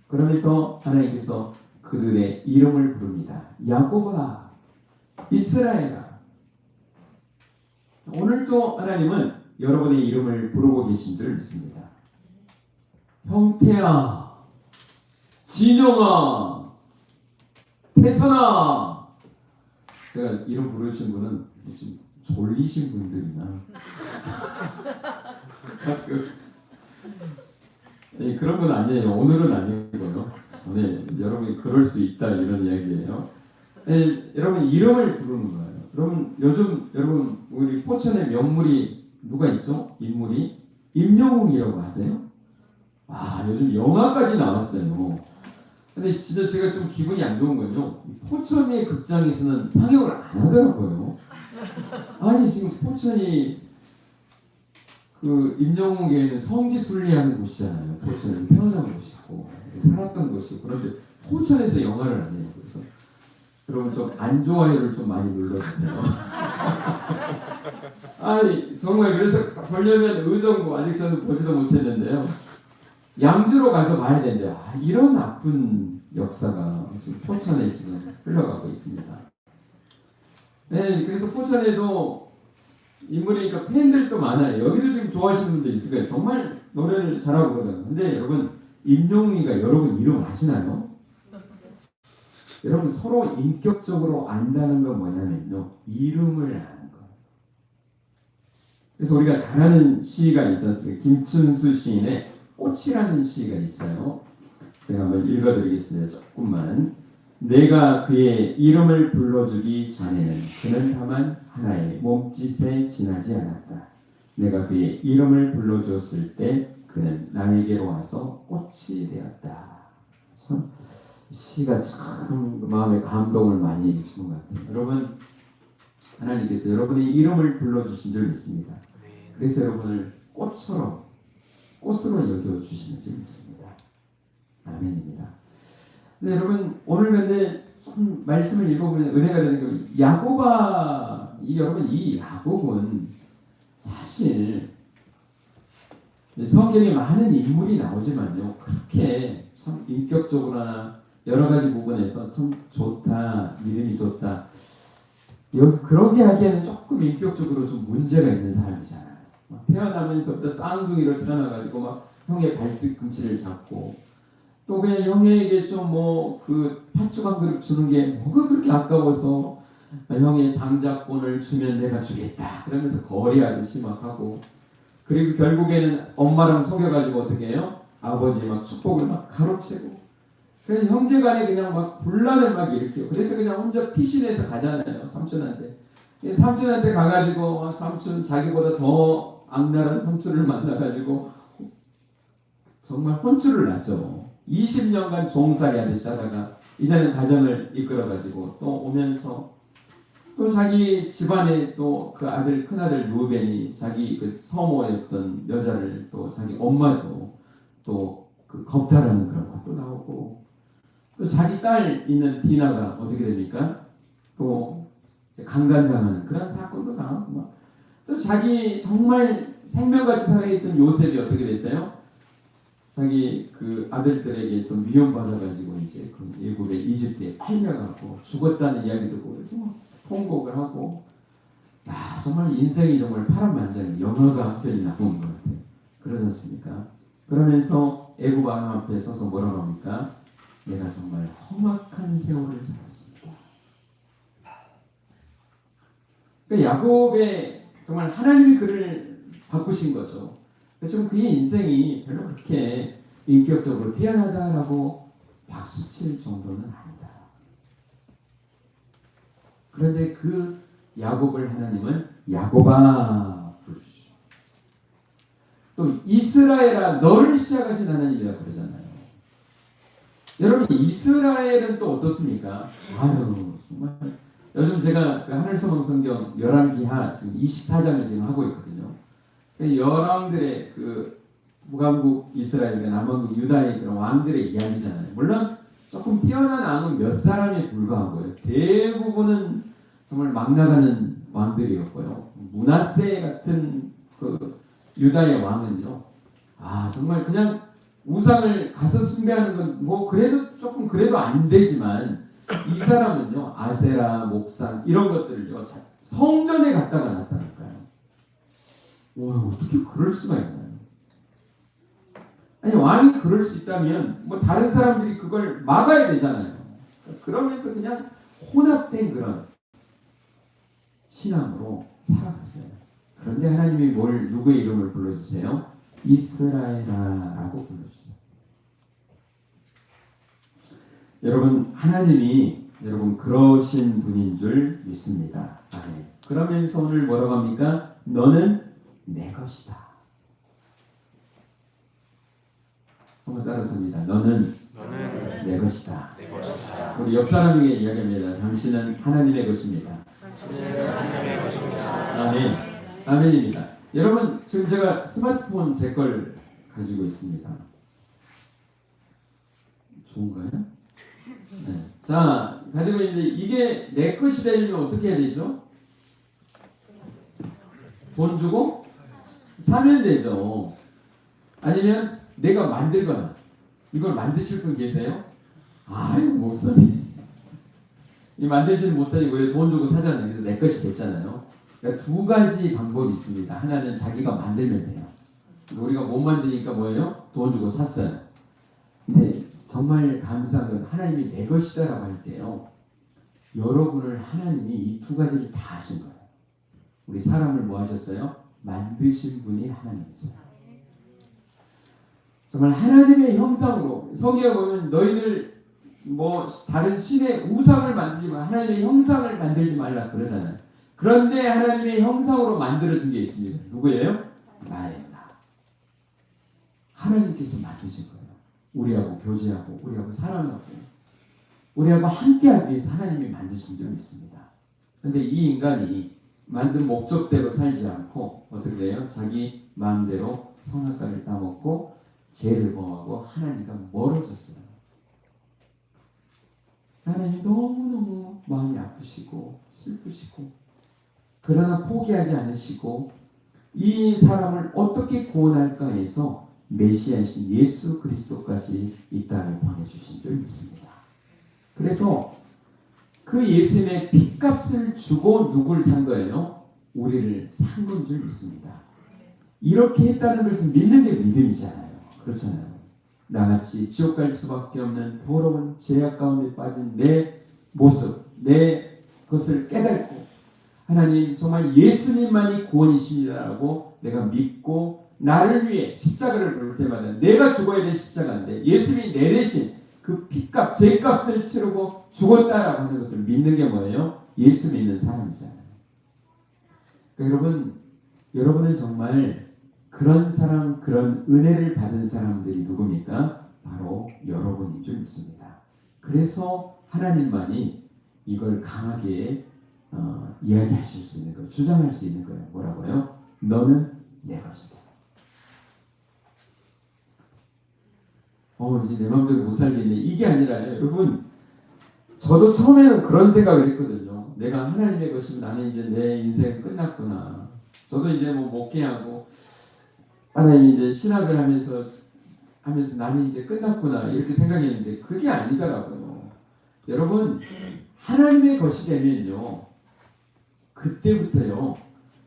그러면서 하나님께서 그들의 이름을 부릅니다. 야곱아, 이스라엘아. 오늘도 하나님은 여러분의 이름을 부르고 계신 줄 믿습니다. 형태야, 진영아, 태선아. 제가 이름 부르신 분은 좀 졸리신 분들이나 그런 건 아니에요. 오늘은 아니고요. 네, 여러분이 그럴 수 있다 이런 이야기예요. 여러분 이름을 부르는 거예요. 여러분 우리 포천에 명물이 누가 있죠? 인물이 임영웅이라고 아세요? 아 요즘 영화까지 나왔어요. 근데 진짜 제가 좀 기분이 안 좋은 건요. 포천의 극장에서는 상영을 안 하더라고요. 아니 지금 포천이 그 임영웅에는 성지순례하는 곳이잖아요. 포천은 태어난 곳이고 살았던 곳이고 그런데 포천에서 영화를 안 해요. 그래서 여러분 좀 안 좋아요를 좀 많이 눌러주세요. 아니 정말 그래서 보려면 의정부 아직 저는 보지도 못했는데요. 양주로 가서 봐야 되는데 이런 나쁜 역사가 지금 포천에 지금 흘러가고 있습니다. 네, 그래서 포천에도 인물이니까 팬들도 많아요. 여기도 지금 좋아하시는 분들 있을 거예요. 정말 노래를 잘하거든요. 근데 여러분 임영웅이가 여러분 이름 아시나요? 여러분 서로 인격적으로 안다는 건 뭐냐면요. 이름을 아는 거예요. 그래서 우리가 잘 아는 시가 있지 않습니까? 김춘수 시인의 꽃이라는 시가 있어요. 제가 한번 읽어드리겠습니다. 조금만. 내가 그의 이름을 불러주기 전에는 그는 다만 하나의 몸짓에 지나지 않았다. 내가 그의 이름을 불러주었을 때 그는 나에게로 와서 꽃이 되었다. 참 시가 참 마음에 감동을 많이 주시는 것 같아요. 여러분 하나님께서 여러분의 이름을 불러주신 줄 믿습니다. 그래서 여러분을 꽃으로 여겨주시는 줄 믿습니다. 아멘입니다. 네, 여러분 오늘 근데 참 말씀을 읽어보면 은혜가 되는 게 야곱아, 여러분 이 야곱은 사실 성경에 많은 인물이 나오지만요 그렇게 참 인격적으로나 여러 가지 부분에서 참 좋다, 믿음이 좋다 여기 그러게 하기에는 조금 인격적으로 좀 문제가 있는 사람이잖아요. 태어나면서부터 쌍둥이를 태어나가지고 막 형의 발뒤꿈치를 잡고 또 그냥 형에게 좀 뭐 그 팥죽 한 그릇 주는 게 뭐가 그렇게 아까워서 형의 장자권을 주면 내가 주겠다 그러면서 거리하듯이 막 하고 그리고 결국에는 엄마랑 속여가지고 어떻게 해요? 아버지 막 축복을 막 가로채고. 그래서 형제간에 그냥 막 분란을 막 일으켜. 그래서 그냥 혼자 피신해서 가잖아요. 삼촌한테. 삼촌한테 가가지고 삼촌 자기보다 더 악랄한 삼촌을 만나가지고 정말 혼쭐을 나죠. 20년간 종살이 하듯이 하다가 이제는 가정을 이끌어가지고 또 오면서 또 자기 집안에 또 그 아들 큰아들 루벤이 자기 그 서모였던 여자를 또 자기 엄마죠. 또 그 겁탈하는 그런 것도 나오고 또 자기 딸 있는 디나가 어떻게 됩니까? 또 강간당하는 그런 사건도 나오고 또 자기 정말 생명같이 살아있던 요셉이 어떻게 됐어요? 자기 그 아들들에게서 미움받아가지고 이제 그 일국의 이집트에 팔려가고 죽었다는 이야기도 듣고 그래서 뭐 통곡을 하고 야 정말 인생이 정말 파란만장이 영화가 한 편이 나온 것 같아요. 그러지 않습니까? 그러면서 애굽 왕 앞에 서서 뭐라고 합니까? 내가 정말 험악한 세월을 살았습니다. 그러니까 야곱의 정말 하나님이 그를 바꾸신 거죠. 좀 그의 인생이 별로 그렇게 인격적으로 뛰어나다라고 박수칠 정도는 아니다. 그런데 그 야곱을 하나님은 야곱아 부르시죠. 또 이스라엘아 너를 시작하신 하나님이라 그러잖아요. 여러분 이스라엘은 또 어떻습니까? 아유 정말 요즘 제가 그 하늘소망 성경 열왕기하 지금 24장을 지금 하고 있거든요. 여왕들의 그 북왕국 이스라엘과 남왕국 유다의 그런 왕들의 이야기잖아요. 물론 조금 뛰어난 왕은 몇 사람에 불과하고요. 대부분은 정말 막 나가는 왕들이었고요. 므낫세 같은 그 유다의 왕은요. 아 정말 그냥 우상을 가서 숭배하는 건 뭐 그래도 조금 그래도 안 되지만 이 사람은요 아세라 목상 이런 것들을요 성전에 갔다가 나타날까요? 와 어떻게 그럴 수가 있나요? 아니 왕이 그럴 수 있다면 뭐 다른 사람들이 그걸 막아야 되잖아요. 그러면서 그냥 혼합된 그런 신앙으로 살아갔어요. 그런데 하나님이 누구의 이름을 불러주세요? 이스라엘아라고 불러주세요. 여러분 하나님이 여러분 그러신 분인 줄 믿습니다. 아멘. 그러면서 오늘 뭐라고 합니까? 너는 내 것이다. 한번 따라서입니다. 너는 내 것이다. 우리 옆 사람에게 이야기합니다. 당신은 하나님의 것입니다. 아멘. 아멘입니다. 여러분 지금 제가 스마트폰 제 걸 가지고 있습니다. 좋은가요? 네. 자 가지고 있는데 이게 내 것이 되려면 어떻게 해야 되죠? 돈 주고 사면 되죠. 아니면 내가 만들거나 이걸 만드실 분 계세요? 아유 못 사네. 이 만들지는 못하니 왜 돈 주고 사잖아요. 그래서 내 것이 됐잖아요. 그러니까 두 가지 방법이 있습니다. 하나는 자기가 만들면 돼요. 우리가 못 만드니까 뭐예요? 돈 주고 샀어요. 근데 정말 감사한 건 하나님이 내 것이다라고 할 때요. 여러분을 하나님이 이 두 가지를 다 하신 거예요. 우리 사람을 뭐 하셨어요? 만드신 분이 하나님이세요. 정말 하나님의 형상으로 성경에 보면 너희들 뭐 다른 신의 우상을 만들지 마 하나님의 형상을 만들지 말라 그러잖아요. 그런데 하나님의 형상으로 만들어진 게 있습니다. 누구예요? 나예요. 나. 하나님께서 만드신 거예요. 우리하고 교제하고 우리하고 사랑하고 우리하고 함께하기 위해서 하나님이 만드신 줄 믿습니다. 그런데 이 인간이 만든 목적대로 살지 않고 어떻게 해요? 자기 마음대로 선악과를 따먹고 죄를 범하고 하나님과 멀어졌어요. 하나님 너무너무 마음이 아프시고 슬프시고 그러나 포기하지 않으시고 이 사람을 어떻게 구원할까 해서 메시아이신 예수 그리스도까지 이 땅에 보내주신 줄 믿습니다. 그래서 그 예수님의 핏값을 주고 누굴 산 거예요? 우리를 산 건 줄 믿습니다. 이렇게 했다는 것을 믿는 게 믿음이잖아요. 그렇잖아요. 나같이 지옥 갈 수밖에 없는 더러운 죄악 가운데 빠진 내 모습, 내 것을 깨닫고 하나님 정말 예수님만이 구원이십니다라고 내가 믿고 나를 위해 십자가를 볼 때마다 내가 죽어야 될 십자가인데 예수님이 내 대신 그 피값, 죄값을 치르고 죽었다라고 하는 것을 믿는 게 뭐예요? 예수 믿는 사람이잖아요. 그러니까 여러분은 정말 그런 사람, 그런 은혜를 받은 사람들이 누굽니까? 바로 여러분인 줄 믿습니다. 그래서 하나님만이 이걸 강하게 이야기하실 수 있는 거예요. 주장할 수 있는 거예요. 뭐라고요? 너는 내 것이다. 이제 내 마음대로 못 살겠네. 이게 아니라요. 여러분, 저도 처음에는 그런 생각을 했거든요. 내가 하나님의 것이면 나는 이제 내 인생 끝났구나. 저도 이제 뭐 목회하고 하나님 이제 신학을 하면서 나는 이제 끝났구나 이렇게 생각했는데 그게 아니더라고요. 여러분, 하나님의 것이 되면요, 그때부터요,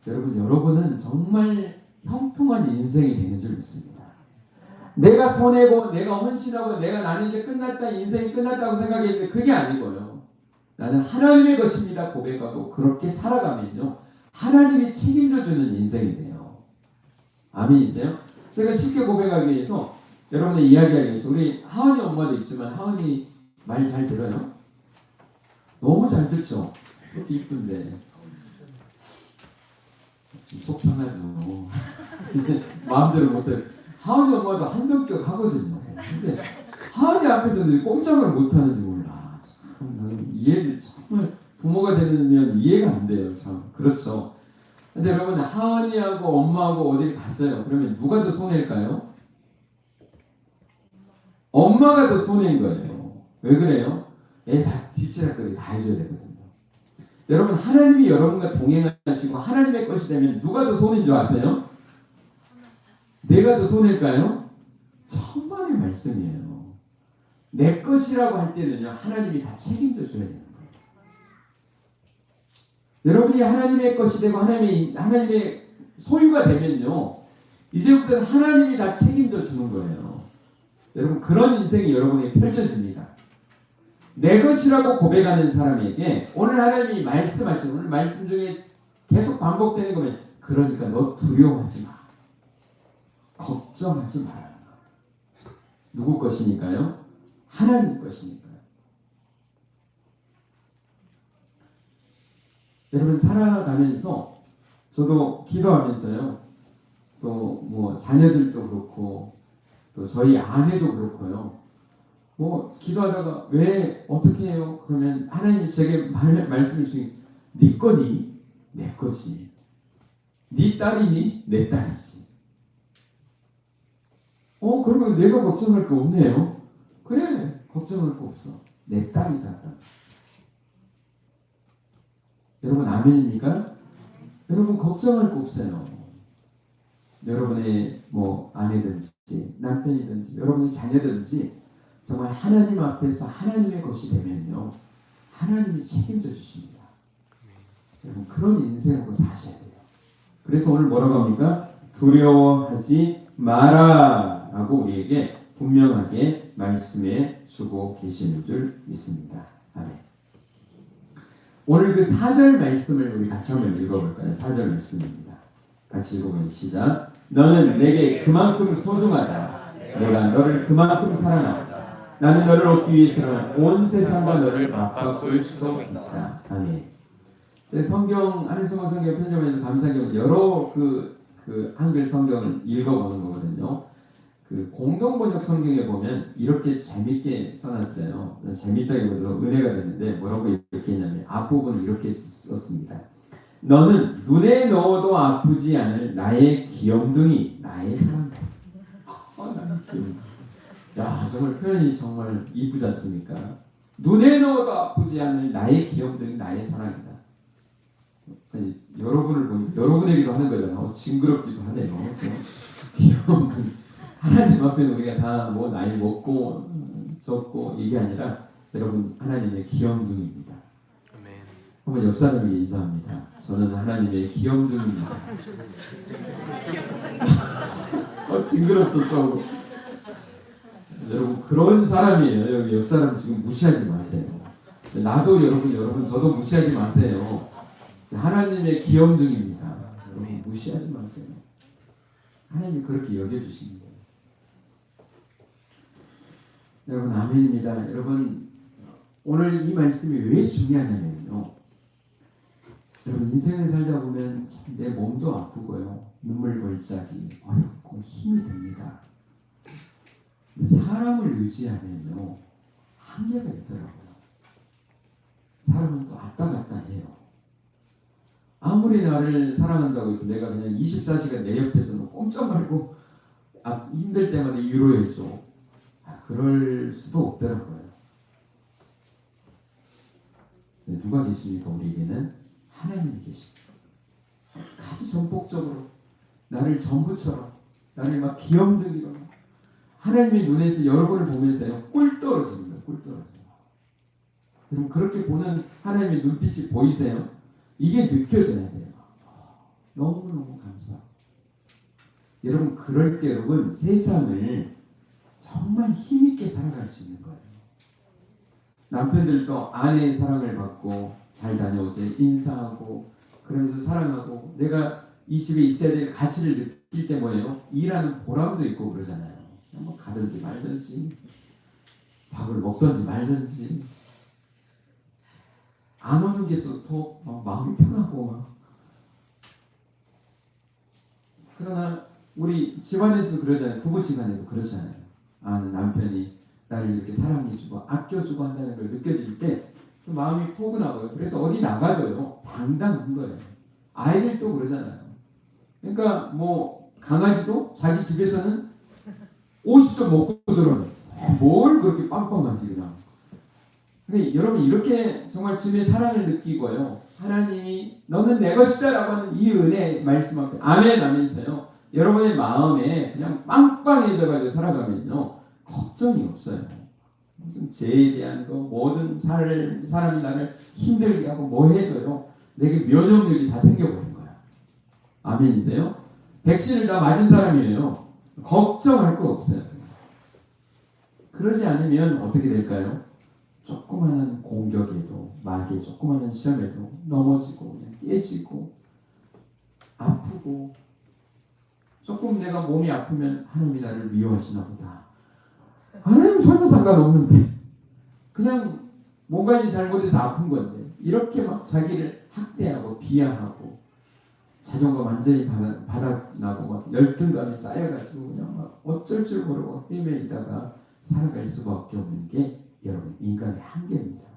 여러분은 정말 형통한 인생이 되는 줄 믿습니다. 내가 손해고 내가 헌신하고 나는 이제 끝났다, 인생이 끝났다고 생각했는데 그게 아니고요. 나는 하나님의 것입니다 고백하고 그렇게 살아가면요, 하나님이 책임져 주는 인생이 돼요. 아멘이세요? 제가 쉽게 고백하기 위해서 여러분의 이야기하기 위해서 우리 하은이 엄마도 있지만 하은이 말 잘 들어요? 너무 잘 듣죠? 그렇게 이쁜데 좀 속상하죠. 이제 마음대로 못해. 하은이 엄마도 한 성격 하거든요. 근데 하은이 앞에서는 꼼짝을 못하는지 몰라. 참 나는 이해를 정말 부모가 되면 이해가 안 돼요. 참 그렇죠. 근데 여러분, 하은이하고 엄마하고 어딜 갔어요. 그러면 누가 더 손해일까요? 엄마가 더 손해인 거예요. 왜 그래요? 애 다 뒤치락거리 다 해줘야 되거든요. 여러분, 하나님이 여러분과 동행하시고 하나님의 것이 되면 누가 더 손해인 줄 아세요? 내가 더 손해일까요? 천만의 말씀이에요. 내 것이라고 할 때는요, 하나님이 다 책임져 줘야 되는 거예요. 여러분이 하나님의 것이 되고 하나님의 소유가 되면요, 이제부터는 하나님이 다 책임져 주는 거예요. 여러분, 그런 인생이 여러분에게 펼쳐집니다. 내 것이라고 고백하는 사람에게 오늘 하나님이 말씀하신, 오늘 말씀 중에 계속 반복되는 거면, 그러니까 너 두려워하지 마. 걱정하지 마라. 누구 것이니까요? 하나님 것이니까요. 여러분, 살아가면서 저도 기도하면서요, 또 뭐 자녀들도 그렇고 또 저희 아내도 그렇고요, 뭐 기도하다가 왜 어떻게 해요? 그러면 하나님이 제게 말씀을 주신, 네 거니? 내 거지. 네 딸이니? 내 딸이지. 그러면 내가 걱정할 거 없네요. 그래, 걱정할 거 없어. 내 딸이다. 여러분, 아멘입니까? 여러분, 걱정할 거 없어요. 여러분의 뭐 아내든지 남편이든지 여러분의 자녀든지 정말 하나님 앞에서 하나님의 것이 되면요, 하나님이 책임져 주십니다. 여러분, 그런 인생으로 사셔야 돼요. 그래서 오늘 뭐라고 합니까? 두려워하지 마라 라고 우리에게 분명하게 말씀해 주고 계시는 줄 믿습니다. 아멘. 오늘 그 4절 말씀을 우리 같이 한번 읽어볼까요? 4절 말씀입니다. 같이 읽어보면 시작. 너는 내게 그만큼 소중하다. 내가 너를 그만큼 사랑한다. 나는 너를 얻기 위해서는 온 세상과 너를 맞바꿀 수도 있다. 아멘. 성경, 한일성경 성경 편집에서 감사경 여러 그 한글 성경을 읽어보는 거거든요. 그 공동번역 성경에 보면 이렇게 재밌게 써놨어요. 재밌다기보다 은혜가 되는데 뭐라고 이렇게 했냐면 앞부분을 이렇게 썼습니다. 너는 눈에 넣어도 아프지 않을 나의 귀염둥이, 나의 사랑다. 나의 귀염둥이. 야, 정말 표현이 정말 이쁘지 않습니까? 눈에 넣어도 아프지 않을 나의 귀염둥이, 나의 사랑이다. 아니, 여러분을 보니 여러분에게도 하는 거잖아요. 징그럽기도 하네요. 귀염둥이. 하나님 앞에는 우리가 다 뭐 나이 먹고 적고 이게 아니라 여러분, 하나님의 귀염둥이입니다. 한번 옆 사람에게 인사합니다. 저는 하나님의 귀염둥이입니다. 징그럽죠 좀. 여러분, 그런 사람이에요. 여기 옆 사람 지금 무시하지 마세요. 나도 여러분 저도 무시하지 마세요. 하나님의 귀염둥입니다. 여러분 무시하지 마세요. 하나님이 그렇게 여겨주십니다. 여러분 아멘입니다. 여러분 오늘 이 말씀이 왜 중요하냐면요. 여러분 인생을 살다 보면 참 내 몸도 아프고요. 눈물 골짜기 어렵고 힘이 듭니다. 근데 사람을 의지하면요. 한계가 있더라고요. 사람은 또 왔다 갔다 해요. 아무리 나를 사랑한다고 해서 내가 그냥 24시간 내 옆에서 꼼짝 말고 힘들 때마다 위로해줘. 그럴 수도 없더라고요. 네, 누가 계십니까? 우리에게는 하나님이 계십니다. 아주 전폭적으로 나를 전부처럼 나를 막 귀염둥이로 하나님의 눈에서 여러분을 보면서요 꿀 떨어집니다. 꿀 떨어져요. 여러분 그렇게 보는 하나님의 눈빛이 보이세요? 이게 느껴져야 돼요. 너무너무 감사합니다. 여러분 그럴 때 여러분 세상을 정말 힘있게 살아갈 수 있는 거예요. 남편들도 아내의 사랑을 받고 잘 다녀오세요. 인사하고 그러면서 사랑하고 내가 이 집에 있어야 될 가치를 느낄 때 뭐예요? 일하는 보람도 있고 그러잖아요. 뭐 가든지 말든지 밥을 먹든지 말든지 안 오는 게 더 마음이 편하고 그러나 우리 집안에서 그러잖아요. 부부지간에도 그렇잖아요. 남편이 나를 이렇게 사랑해주고 아껴주고 한다는 걸 느껴질 때 마음이 포근하고요. 그래서 어디 나가도요 당당한 거예요. 아이들도 그러잖아요. 그러니까 뭐 강아지도 자기 집에서는 50점 먹고 들어요. 뭘 그렇게 빵빵하지 그냥. 그러니까 여러분 이렇게 정말 주님의 사랑을 느끼고요. 하나님이 너는 내 것이다 라고 하는 이 은혜 말씀 앞에 아멘 하면서요. 여러분의 마음에 그냥 빵빵해져가지고 살아가면요. 걱정이 없어요. 무슨 죄에 대한 거 모든 사람이 나를 힘들게 하고 뭐 해도요. 내게 면역력이 다 생겨버린 거야. 아멘이세요? 백신을 다 맞은 사람이에요. 걱정할 거 없어요. 그러지 않으면 어떻게 될까요? 조그마한 공격에도 마귀의 조그마한 시험에도 넘어지고 그냥 깨지고 아프고 조금 내가 몸이 아프면 하나님이 나를 미워하시나 보다. 하나님 설마 상관없는데 그냥 뭔가 잘못해서 아픈 건데 이렇게 막 자기를 학대하고 비하하고 자존감 완전히 바닥나고 막 열등감이 쌓여가지고 그냥 막 어쩔 줄 모르고 헤매이다가 살아갈 수밖에 없는 게 여러분 인간의 한계입니다.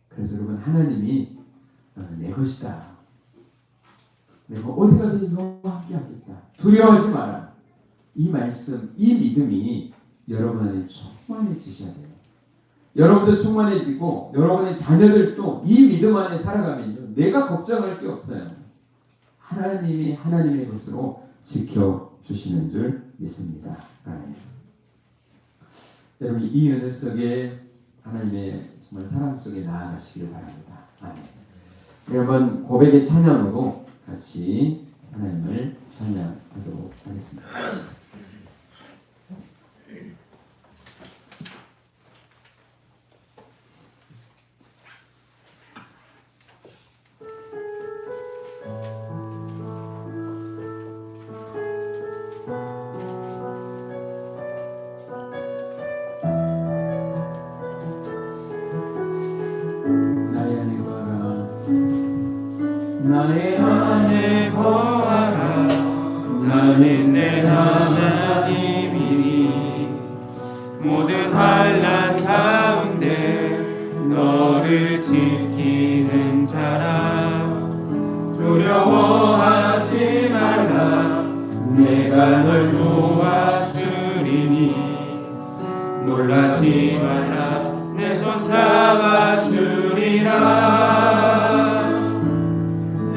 그래서 여러분 하나님이 내 것이다. 내가 어디 가든 너와 함께 하겠다. 두려워하지 마라. 이 말씀, 이 믿음이 여러분 안에 충만해지셔야 돼요. 여러분도 충만해지고 여러분의 자녀들도 이 믿음 안에 살아가면요. 내가 걱정할 게 없어요. 하나님이 하나님의 것으로 지켜주시는 줄 믿습니다. 아멘. 여러분 이 은혜 속에 하나님의 정말 사랑 속에 나아가시길 바랍니다. 아멘. 여러분 고백의 찬양으로 같이 하나님을 찬양하도록 하겠습니다. 나의 안에 거하라. 나는 내 하나님이니 모든 환난 가운데 너를 지키는 자라. 두려워하지 말라. 내가 널 도와주리니 놀라지 말라. 내 손 잡아주리라.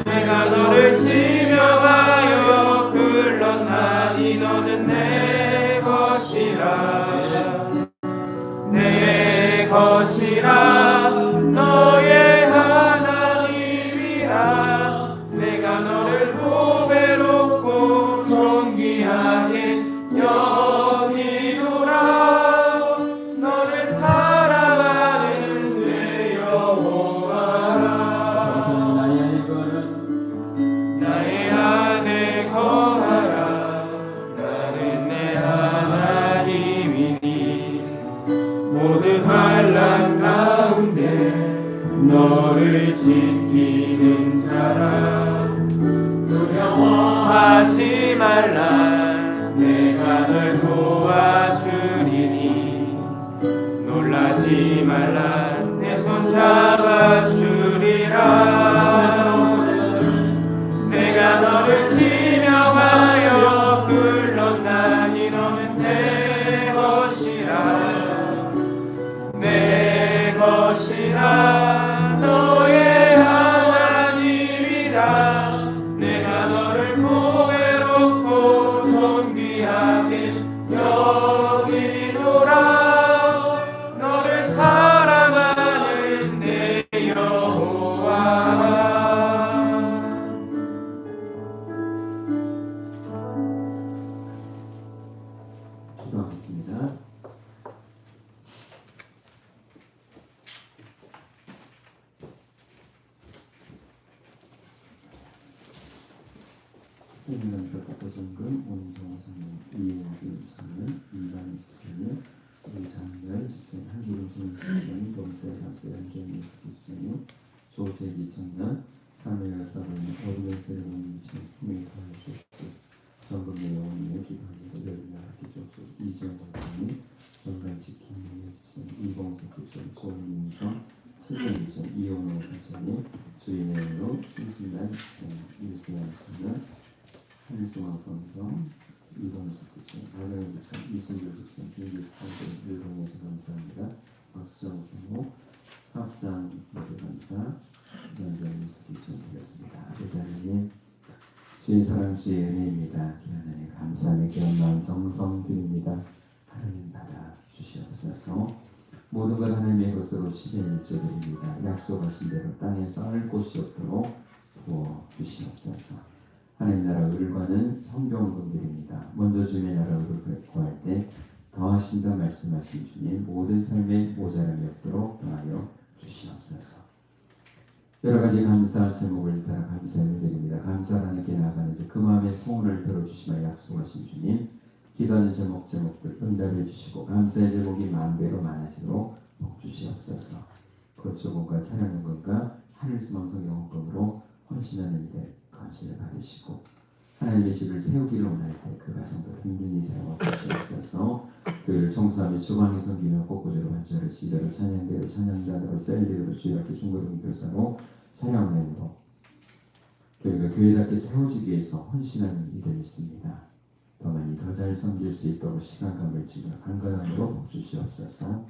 내가 너를 지명하여 불렀나니 너는 내 것이라. 내 것이라. 너의 하나님이라. 내가 너를 보배롭고 존귀하게 여기노라. 너를 사랑하는 내 여호와라. 모든 환난 가운데 너를 지키는 자라. 두려워하지 말라. 내가 널 도와주리니 놀라지 말라. 내 손 잡아주리라. 내가 너를 지명하여 불렀나니 너는 내 것이라. 내 것이라. 너의 하나님이라. 내가 너를 보배롭고 존귀하게 여기노라. 너를 사랑하는 내 여호와라. 기도하겠습니다. 생명사 박보정금 온종호 장님, 이은진 장님, 이반 집사님, 장렬 집사님, 한기름 집사님, 동세 박세 한경민 집사님, 조세기 청년, 사무엘 사부님, 어린의 세례원님, 품에 더하셨고 정금의 영혼님의 기도하니까 열리나 기도소 이지영 장님, 정관식 김민혜 집사님, 이봉석 집사님, 조민성, 최경 집사님, 이용호 집사님, 주인의 은로, 신순란 집사님, 일승환 청년, 한일승환 선성, 이동석 집사님, 박영현 집사님, 이승규 집사님, 김기수 선생, 일본에서 감사합니다. 박수정 성모, 사업장 모대감사, 연결 집사님 되겠습니다. 아버지 하나님, 주의 사랑 주의 은혜입니다. 귀하나님 감사하며 귀한 마음 정성 드립니다. 하나님 받아 주시옵소서. 모든 것 하나님의 것으로 10의 1조 드립니다. 약속하신 대로 땅에 쌀 곳이 없도록 부어 주시옵소서. 하나님 나라 을과는 성경분들입니다. 먼저 주님의 나라 을을 구할 때 더하신다 말씀하신 주님, 모든 삶에 모자람이 없도록 더하여 주시옵소서. 여러 가지 감사 제목을 따라 감사를 드립니다. 감사를 하나님께 나아가는데 그 마음의 소원을 들어주시며 약속하신 주님, 기도하는 제목들 응답해 주시고 감사의 제목이 만배로 많아지도록 복 주시옵소서. 거처공과 사랑하는 것과 하늘수망성 영혼금으로 헌신하는 데 감시를 받으시고 하나님의 집을 세우기를 원할 때 그 가정도 든든히 세워 주시옵소서. 교회를 청소하며 주방에 섬기며 꽃꽂이로 반절을 시대로 찬양대로 찬양단으로 셀리로 주일학교 중고등 교사로 찬양맨으로 교회가 교회답게 세워지기 위해서 헌신하는 이들이 있습니다. 더 많이 더 잘 섬길 수 있도록 시간감을 주며 강건함으로 복 주시옵소서.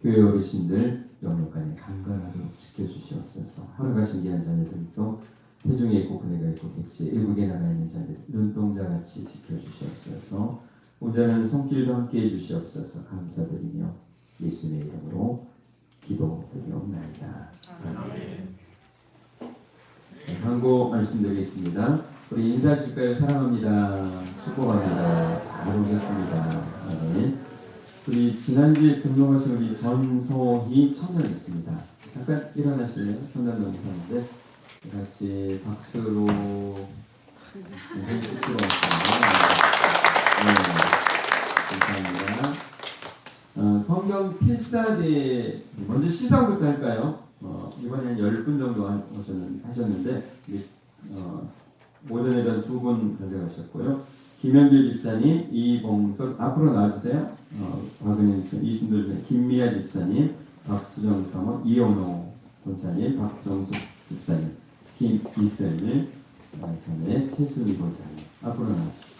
교회 어르신들 영육간에 강건하도록 지켜주시옵소서. 하루가 신기한 자녀들도 태중에 있고 그네가 있고 객지에 일국에 나가 있는 자들 눈동자같이 지켜주시옵소서. 온전한 손길도 함께해 주시옵소서. 감사드리며 예수님의 이름으로 기도드리옵나이다. 아멘. 광고 말씀드리겠습니다. 우리 인사하실까요? 사랑합니다. 축복합니다. 잘 오셨습니다. 아멘. 우리 지난주에 등록하신 우리 전소희 청년이었습니다. 잠깐 일어나실래요? 청년 농사인데 같이 박수로 굉장히 축복합니다. 감사합니다. 성경 필사대 먼저 시상부터 할까요? 이번에 10분 정도 하셨는데 오전에는 2분 가져가셨고요. 김현길 집사님, 이봉석 앞으로 나와주세요. 박은영 집사님, 이순돌 집사님, 김미아 집사님, 박수정 사모, 이현호 권사님, 박정숙 집사님, 김이슬 전에 최순희 권사님 앞으로 나와주세요.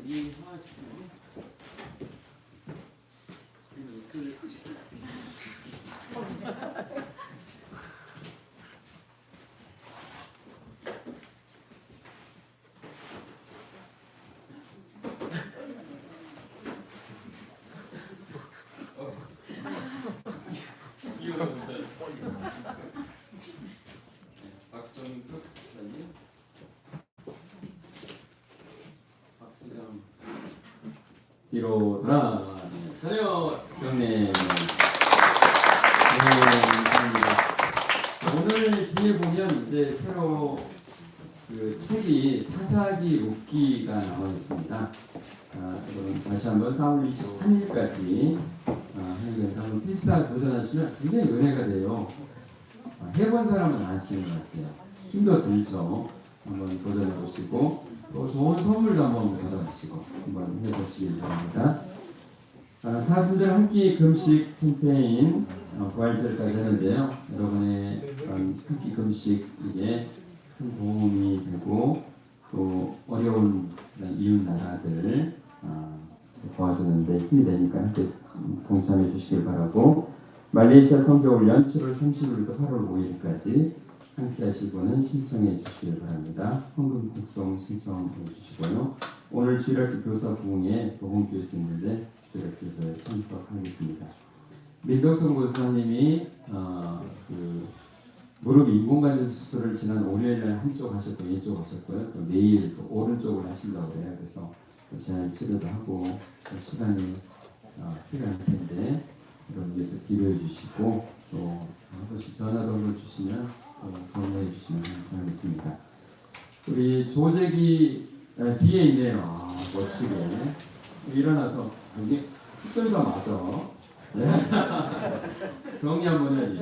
이하집사님, 이슬 박정숙 목사님, 박수정 뒤로라 차려 경례. 감사합니다. 오늘 뒤에 보면 이제 새로 그 책이 사사기 룻기가 나와 있습니다. 여러분 다시 한번 4월 23일까지 하는 거니까 한번 필사 도전하시면 굉장히 은혜가 돼요. 해본 사람은 아시는 것 같아요. 힘도 들죠. 한번 도전해 보시고 또 좋은 선물도 한번 가져가시고 한번 해보시기 바랍니다. 사순절 한 끼 금식 캠페인 부활절까지 하는데요. 여러분의 한 끼 금식 이게 큰 도움이 되고 또 어려운 이웃 나라들 도와주는데 힘이 되니까 함께 동참해 주시길 바라고, 말레이시아 선교훈련 7월 30일부터 8월 5일까지 함께 하실 분은 신청해 주시길 바랍니다. 헌금 국송 신청해 주시고요. 오늘 주일학교 교사 부흥에 복음교에서 있는데 주일학교에서 참석하겠습니다. 민덕성 교수님이 그 무릎 인공관절 수술을 지난 월요일날 한쪽 하셨고 왼쪽 하셨고요. 또 내일 또 오른쪽을 하신다고 그래요. 그래서 잘 치료도 하고 시간이 필요할 텐데 여러분 위해서 기도해 주시고 또 한 번씩 전화도 한번 주시면 도움해 주시면 감사하겠습니다. 우리 조재기 뒤에 있네요. 멋지게 일어나서 여기 숫자가 맞아. 네. 정리 한번 해야지.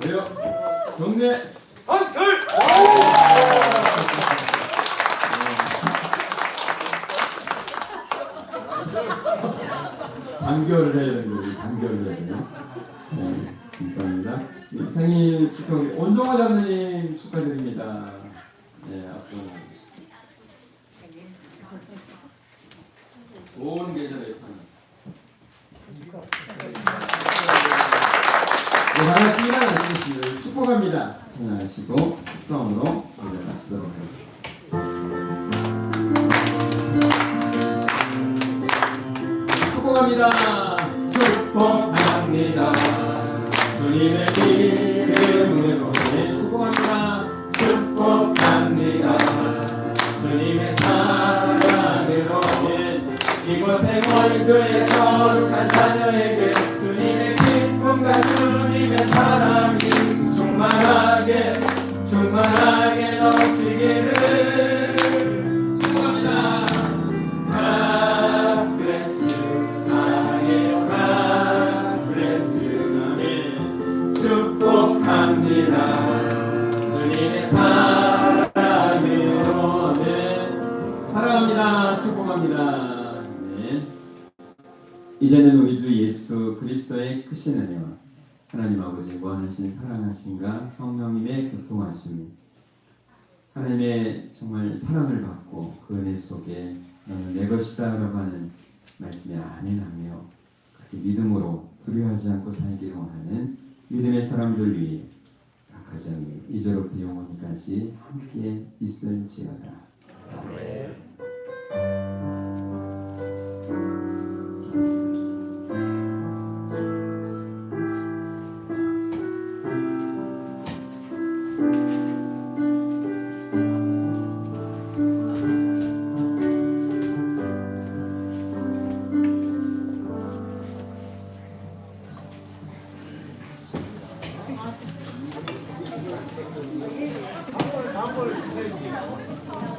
그래요? 정리. 단결을 해야 되는 거지. 단결을 해야 돼요. 네, 감사합니다. 생일 축하 우리 온종화 장로님 축하드립니다. 네, 앞으로 좋은 계절에 타는. 네, 하나씩 일어나시겠습니다. 축복합니다. 일어나시고 축성으로 일어나시도록 하겠습니다. 축복합니다. 축복합니다. 주님의 이름으로 축복합니다. 축복합니다. 주님의 사랑으로 이곳에 모인 주의 거룩한 자녀에게 주님의 기쁨과 주님의 사랑이 충만하게 넘치기를 축복합니다. God bless you. 사랑해요. God bless you. 아멘. 축복합니다. 주님의 사랑으로는 사랑합니다. 축복합니다. 이제는 우리 주 예수 그리스도의 크신 은혜와 하나님 아버지 무한하신 사랑하심과 성령님의 교통하심, 하나님의 정말 사랑을 받고 그 은혜 속에 너는 내 것이다 라고 하는 말씀에 아멘하며 그렇게 믿음으로 두려워하지 않고 살기를 원하는 믿음의 사람들 위해 각 가정이 이제로부터 영원히까지 함께 있을지어다. 아멘. 한번 주세요.